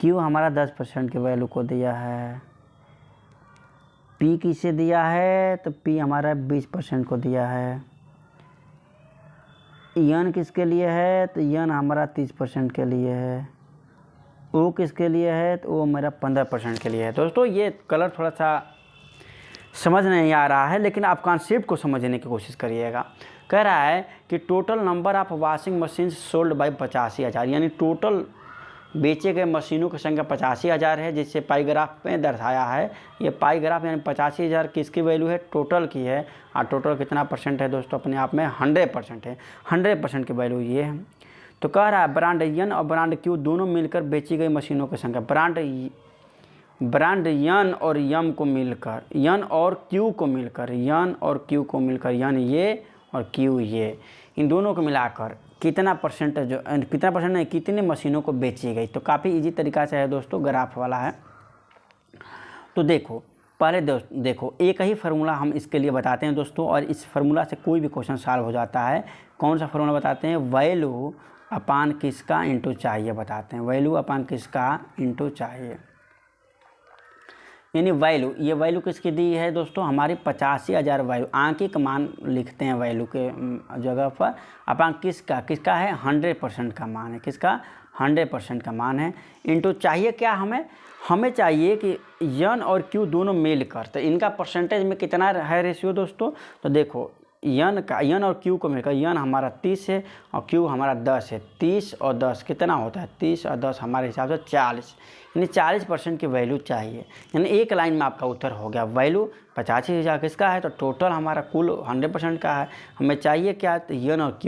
Speaker 1: क्यू हमारा 10% के वैल्यू को दिया है। पी किसे दिया है? तो पी हमारा 20% को दिया है। यन किसके लिए है? तो यन हमारा 30% के लिए है। ओ किसके लिए है? तो वो मेरा 15% के लिए है। दोस्तों ये कलर थोड़ा सा समझ नहीं आ रहा है, लेकिन आप कॉन्सेप्ट को समझने की कोशिश करिएगा। कह रहा है कि total number of washing machine sold by 85,000, यानी टोटल बेचे गए मशीनों की संख्या 85,000 है, जिससे पाई ग्राफ में दर्शाया है। ये पाई ग्राफ यानी 85,000 किसकी वैल्यू है? टोटल की है। और टोटल कितना परसेंट है दोस्तों? अपने आप में 100% है। 100% की वैल्यू ये है। तो कह रहा है ब्रांड यन और ब्रांड क्यू दोनों मिलकर बेची गई मशीनों की संख्या। ब्रांड यन और यम को मिलकर, यन और क्यू को मिलकर, यन और क्यू को मिलकर, यन ये और क्यू ये, इन दोनों को मिलाकर कितना परसेंट जो कितना परसेंट नहीं कितनी मशीनों को बेची गई। तो काफ़ी इजी तरीका से है दोस्तों, ग्राफ वाला है। तो देखो पहले देखो एक ही फार्मूला हम इसके लिए बताते हैं दोस्तों, और इस फार्मूला से कोई भी क्वेश्चन सॉल्व हो जाता है। कौन सा फार्मूला बताते हैं? वैल्यू अपान किसका इंटू चाहिए बताते हैं। वैल्यू अपान किसका इंटू चाहिए, यानी वैल्यू, ये वैल्यू किसकी दी है दोस्तों? हमारी 85,000 वैल्यू, आंकिक मान लिखते हैं वैल्यू के जगह पर। अपान किसका है? 100% का मान है। किसका? 100% का मान है। इंटू चाहिए क्या हमें चाहिए कि यन और क्यू दोनों मिलकर, तो इनका परसेंटेज में कितना है रेशियो दोस्तों? तो देखो यन और क्यू को मिलकर, यन हमारा 30 है और क्यू हमारा 10 है। 30 और 10 कितना होता है? 30 और 10 हमारे हिसाब से 40, यानी 40% की वैल्यू चाहिए। यानी एक लाइन में आपका उत्तर हो गया। वैल्यू 85,000 किसका है? तो टोटल हमारा कुल 100% का है। हमें चाहिए क्या? तो यन और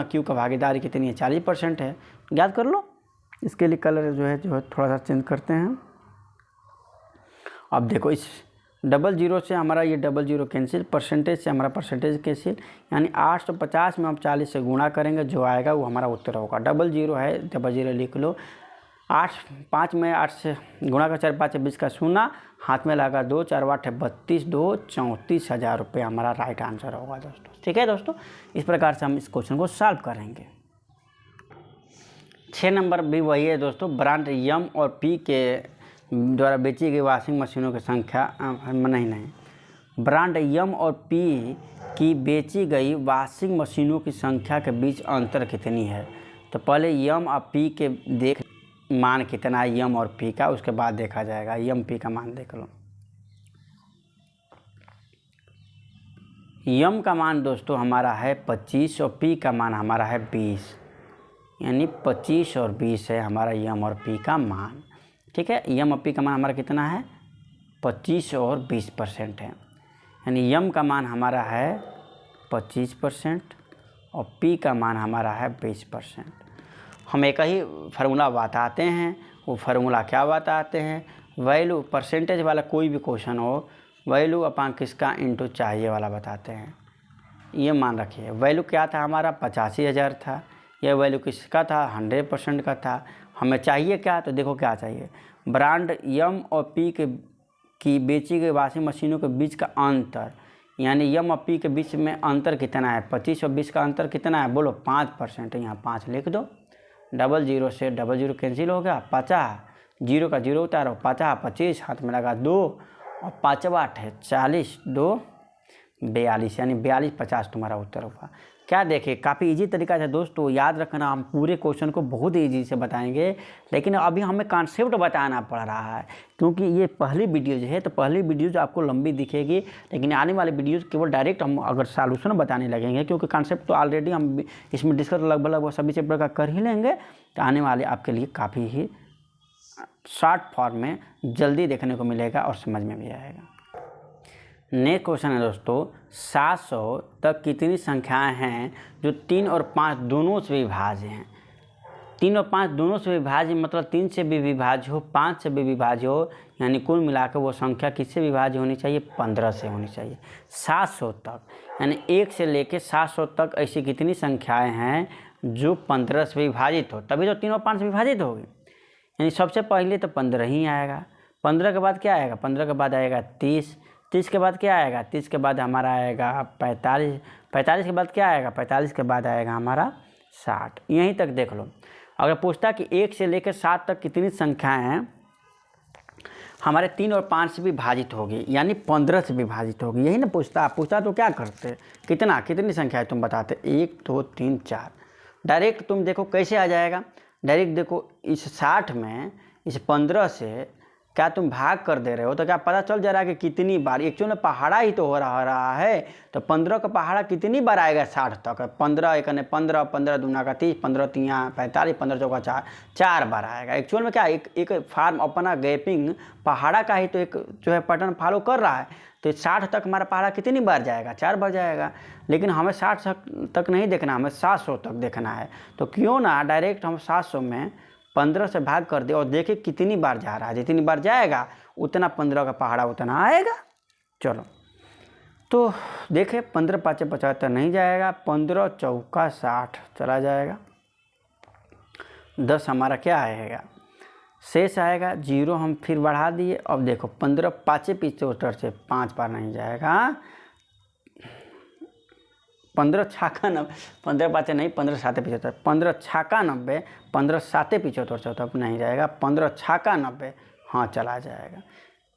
Speaker 1: क्यू का भागीदारी कितनी है? 40% है। याद कर लो। इसके लिए कलर जो है थोड़ा सा चेंज करते हैं। अब देखो इस 00 से हमारा ये 00 कैंसिल, परसेंटेज से हमारा परसेंटेज कैंसिल, यानी 850 में हम 40 से गुणा करेंगे, जो आएगा वो हमारा उत्तर होगा। 00 है, 00 लिख लो। 5 में 8 से गुणा कर 4 5 20 का 0, हाथ में लगा 2 4 8 32, 2 34,000 रुपये हमारा राइट आंसर होगा दोस्तों। ठीक है दोस्तों, इस प्रकार से हम इस क्वेश्चन को सॉल्व करेंगे। 6 नंबर भी वही है दोस्तों। ब्रांड यम और पी के द्वारा बेची गई वॉशिंग मशीनों की संख्या नहीं, ब्रांड यम और पी की बेची गई वॉशिंग मशीनों की संख्या के बीच अंतर कितनी है। तो पहले यम और पी के देख मान कितना है यम और पी का, उसके बाद देखा जाएगा। यम पी का मान देख लो। यम का मान दोस्तों हमारा है 25 और पी का मान हमारा है 20, यानी 25 और 20 है हमारा यम और पी का मान। ठीक है, यम और पी का मान हमारा कितना है? 25 और 20% है। यानी यम का मान हमारा है 25% और पी का मान हमारा है 20%। हम एक ही फार्मूला बताते हैं। वो फार्मूला क्या बताते हैं? वैल्यू परसेंटेज वाला कोई भी क्वेश्चन हो, वैल्यू अपान किसका इंटू चाहिए वाला बताते हैं। ये मान रखिए, वैल्यू क्या था हमारा? 85,000 था। यह वैल्यू किसका था? 100% का था। हमें चाहिए क्या? तो देखो क्या चाहिए, ब्रांड यम और पी की बेची गई वॉशिंग मशीनों के बीच का अंतर, यानी यम और पी के बीच में अंतर कितना है? 25 और 20 का अंतर कितना है? बोलो 5%। यहाँ 5 लिख दो। 00 से 00 कैंसिल हो गया। 50, 0 का 0 उतारो, 50 25, हाथ में लगा 2 और 5 8 है 40, 2 42, यानी 42 50 तुम्हारा उत्तर होगा। क्या देखें, काफ़ी इजी तरीका है दोस्तों। याद रखना, हम पूरे क्वेश्चन को बहुत इजी से बताएंगे, लेकिन अभी हमें कॉन्सेप्ट बताना पड़ रहा है, क्योंकि ये पहली वीडियो जो है, तो पहली वीडियो जो आपको लंबी दिखेगी, लेकिन आने वाले वीडियो केवल डायरेक्ट हम अगर सॉल्यूशन बताने लगेंगे, क्योंकि कॉन्सेप्ट तो ऑलरेडी हम इसमें डिस्कस लगभग सभी चैप्टर का कर ही लेंगे, तो आने वाले आपके लिए काफ़ी ही शॉर्ट फॉर्म में जल्दी देखने को मिलेगा और समझ में भी आएगा। नेक्स्ट क्वेश्चन है दोस्तों, 700 तक कितनी संख्याएं हैं जो 3 और 5 दोनों से विभाज्य हैं? 3 और 5 दोनों से विभाज्य मतलब 3 से भी विभाज्य हो, 5 से भी विभाज्य हो, यानी कुल मिलाकर वो संख्या किससे विभाज्य होनी चाहिए? 15 से होनी चाहिए। 700 तक यानी 1 से लेकर 700 तक ऐसी कितनी संख्याएं हैं जो 15 से विभाजित हो, तभी तो 3 और 5 से विभाजित होगी। यानी सबसे पहले तो 15 ही आएगा। 15 के बाद क्या आएगा? 15 के बाद आएगा 30। 30 के बाद क्या आएगा? 30 के बाद हमारा आएगा 45। 45 के बाद क्या आएगा? 45 के बाद आएगा हमारा 60। यहीं तक देख लो। अगर पूछता कि 1 से लेकर 7 तक कितनी संख्याएं हैं हमारे 3 और 5 से विभाजित होगी, यानी 15 से विभाजित होगी, यही ना पूछता तो क्या करते? कितनी संख्याएं तुम बताते? 1 2 3 4। डायरेक्ट तुम देखो कैसे आ जाएगा। डायरेक्ट देखो, इस 60 में इस 15 से क्या तुम भाग कर दे रहे हो तो क्या पता चल जा रहा है कि कितनी बार? एक्चुअली में पहाड़ा ही तो हो रहा है, तो 15 का पहाड़ा कितनी बार आएगा 60 तक? 15 एक ने 15, 15 दूना का 30, 15 तिया 45, 15 चौका 4, 4 बार आएगा। एक्चुअल में क्या एक फार्म अपना गैपिंग पहाड़ा का ही तो एक जो है पैटर्न फॉलो कर रहा है, तो 60 तक हमारा पहाड़ा कितनी बार जाएगा? 4 बार जाएगा। लेकिन हमें 60 तक नहीं देखना, हमें 700 तक देखना है। तो क्यों ना डायरेक्ट हम 700 में 15 से भाग कर दे और देखें कितनी बार जा रहा है। जितनी बार जाएगा उतना 15 का पहाड़ा उतना आएगा। चलो तो देखें, 15 5 75 नहीं जाएगा, 15 चौका 60 चला जाएगा। 10 हमारा क्या आएगा? शेष आएगा 0। हम फिर बढ़ा दिए। अब देखो 15 5 75 से 5 बार नहीं जाएगा। 15 छाका 90, 15 5 नहीं, 15 7 75, 15 छाका 90, 15 7 75 तब नहीं जाएगा। 15 छाका 90 हाँ चला जाएगा।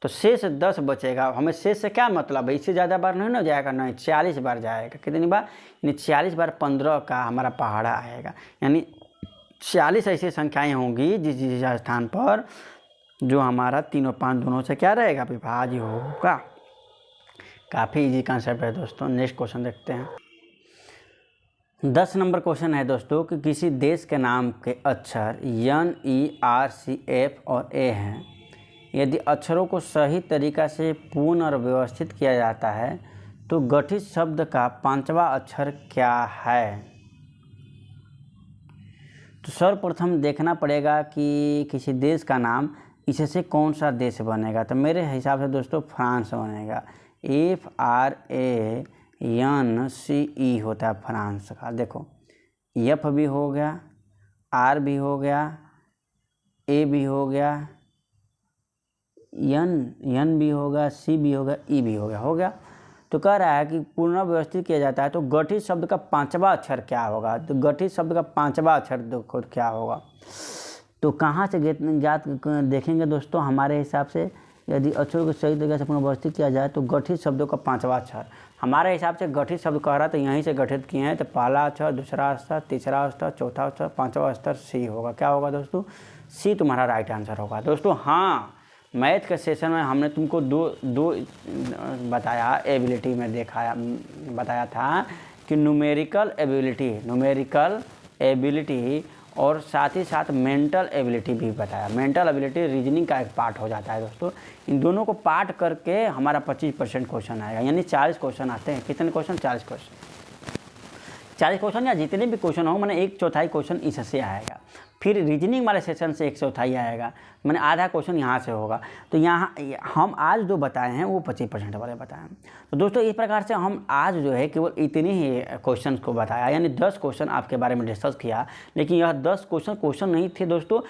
Speaker 1: तो शेष 10 बचेगा। हमें शेष से क्या मतलब है? इससे ज़्यादा बार नहीं ना जाएगा, नहीं 40 बार जाएगा। कितनी बार? यानी 40 बार 15 का हमारा पहाड़ा आएगा। यानी 40 ऐसी संख्याएँ होंगी जिस स्थान पर जो हमारा 3 और 5 दोनों से क्या रहेगा? विभाज्य होगा। काफ़ी इजी कॉन्सेप्ट है दोस्तों। नेक्स्ट क्वेश्चन देखते हैं। 10 नंबर क्वेश्चन है दोस्तों कि किसी देश के नाम के अक्षर N, E, R, C, F और A हैं। यदि अक्षरों को सही तरीक़ा से पुनर्व्यवस्थित किया जाता है तो गठित शब्द का 5वां अक्षर क्या है? तो सर्वप्रथम देखना पड़ेगा कि किसी देश का नाम, इससे कौन सा देश बनेगा। तो मेरे हिसाब से दोस्तों फ्रांस बनेगा। FRANCE होता है फ्रांस का। देखो F भी हो गया, R भी हो गया, A भी हो गया, N भी होगा, C भी होगा, E भी हो गया। तो कह रहा है कि पुनर्व्यवस्थित किया जाता है तो गठित शब्द का 5वां अक्षर क्या होगा? तो गठित शब्द का 5वां अक्षर देखो क्या होगा। तो कहाँ से देखेंगे दोस्तों? हमारे हिसाब से यदि अक्षरों को सही तरीके से पुनर्व्यवस्थित किया जाए तो गठित शब्दों का 5वां अक्षर, हमारे हिसाब से गठित शब्द कह रहा तो यहीं से गठित किए हैं। तो पहला अक्षर, दूसरा अक्षर, तीसरा अक्षर, चौथा अक्षर, 5वां अक्षर C होगा। क्या होगा दोस्तों? C तुम्हारा राइट आंसर होगा दोस्तों। हाँ, मैथ के सेशन में हमने तुमको दो बताया, एबिलिटी में बताया था कि न्यूमेरिकल एबिलिटी और साथ ही साथ मेंटल एबिलिटी भी बताया। मेंटल एबिलिटी रीजनिंग का एक पार्ट हो जाता है दोस्तों। इन दोनों को पार्ट करके हमारा 25% क्वेश्चन आएगा, यानी 40 क्वेश्चन आते हैं। कितने क्वेश्चन? 40 क्वेश्चन या जितने भी क्वेश्चन हो, मैंने 1/4 क्वेश्चन इससे आएगा। फिर रीजनिंग वाले सेशन से 1/4 आएगा, मैंने आधा क्वेश्चन यहाँ से होगा। तो यहाँ हम आज जो बताए हैं वो 25% वाले बताए हैं। तो दोस्तों इस प्रकार से हम आज जो है केवल इतने ही क्वेश्चन को बताया, यानी 10 क्वेश्चन आपके बारे में डिस्कस किया। लेकिन यह 10 क्वेश्चन नहीं थे दोस्तों,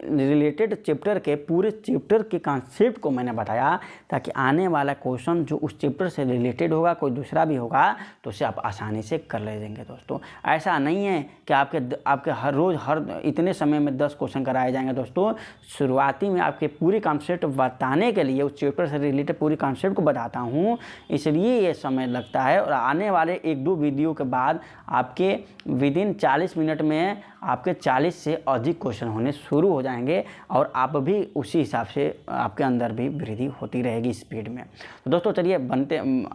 Speaker 1: रिलेटेड चैप्टर के पूरे चैप्टर के कॉन्सेप्ट को मैंने बताया, ताकि आने वाला क्वेश्चन जो उस चैप्टर से रिलेटेड होगा, कोई दूसरा भी होगा, तो उसे आप आसानी से कर ले जाएंगे दोस्तों। ऐसा नहीं है कि आपके हर रोज़ हर इतने समय में 10 क्वेश्चन कराए जाएंगे दोस्तों। शुरुआती में आपके पूरी कॉन्सेप्ट बताने के लिए उस चैप्टर से रिलेटेड पूरी कॉन्सेप्ट को बताता हूँ, इसलिए ये समय लगता है। और आने वाले 1-2 वीडियो के बाद आपके विदिन 40 मिनट में आपके 40 से अधिक क्वेश्चन होने शुरू हो जाएंगे और आप भी उसी हिसाब से आपके अंदर भी वृद्धि होती रहेगी स्पीड में। तो दोस्तों चलिए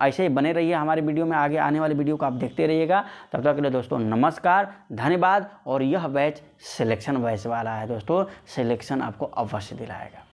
Speaker 1: ऐसे ही बने रहिए हमारे वीडियो में, आगे आने वाली वीडियो को आप देखते रहिएगा। तब तक के लिए दोस्तों नमस्कार, धन्यवाद। और यह बैच सिलेक्शन बैच वाला है दोस्तों, सिलेक्शन आपको अवश्य दिलाएगा।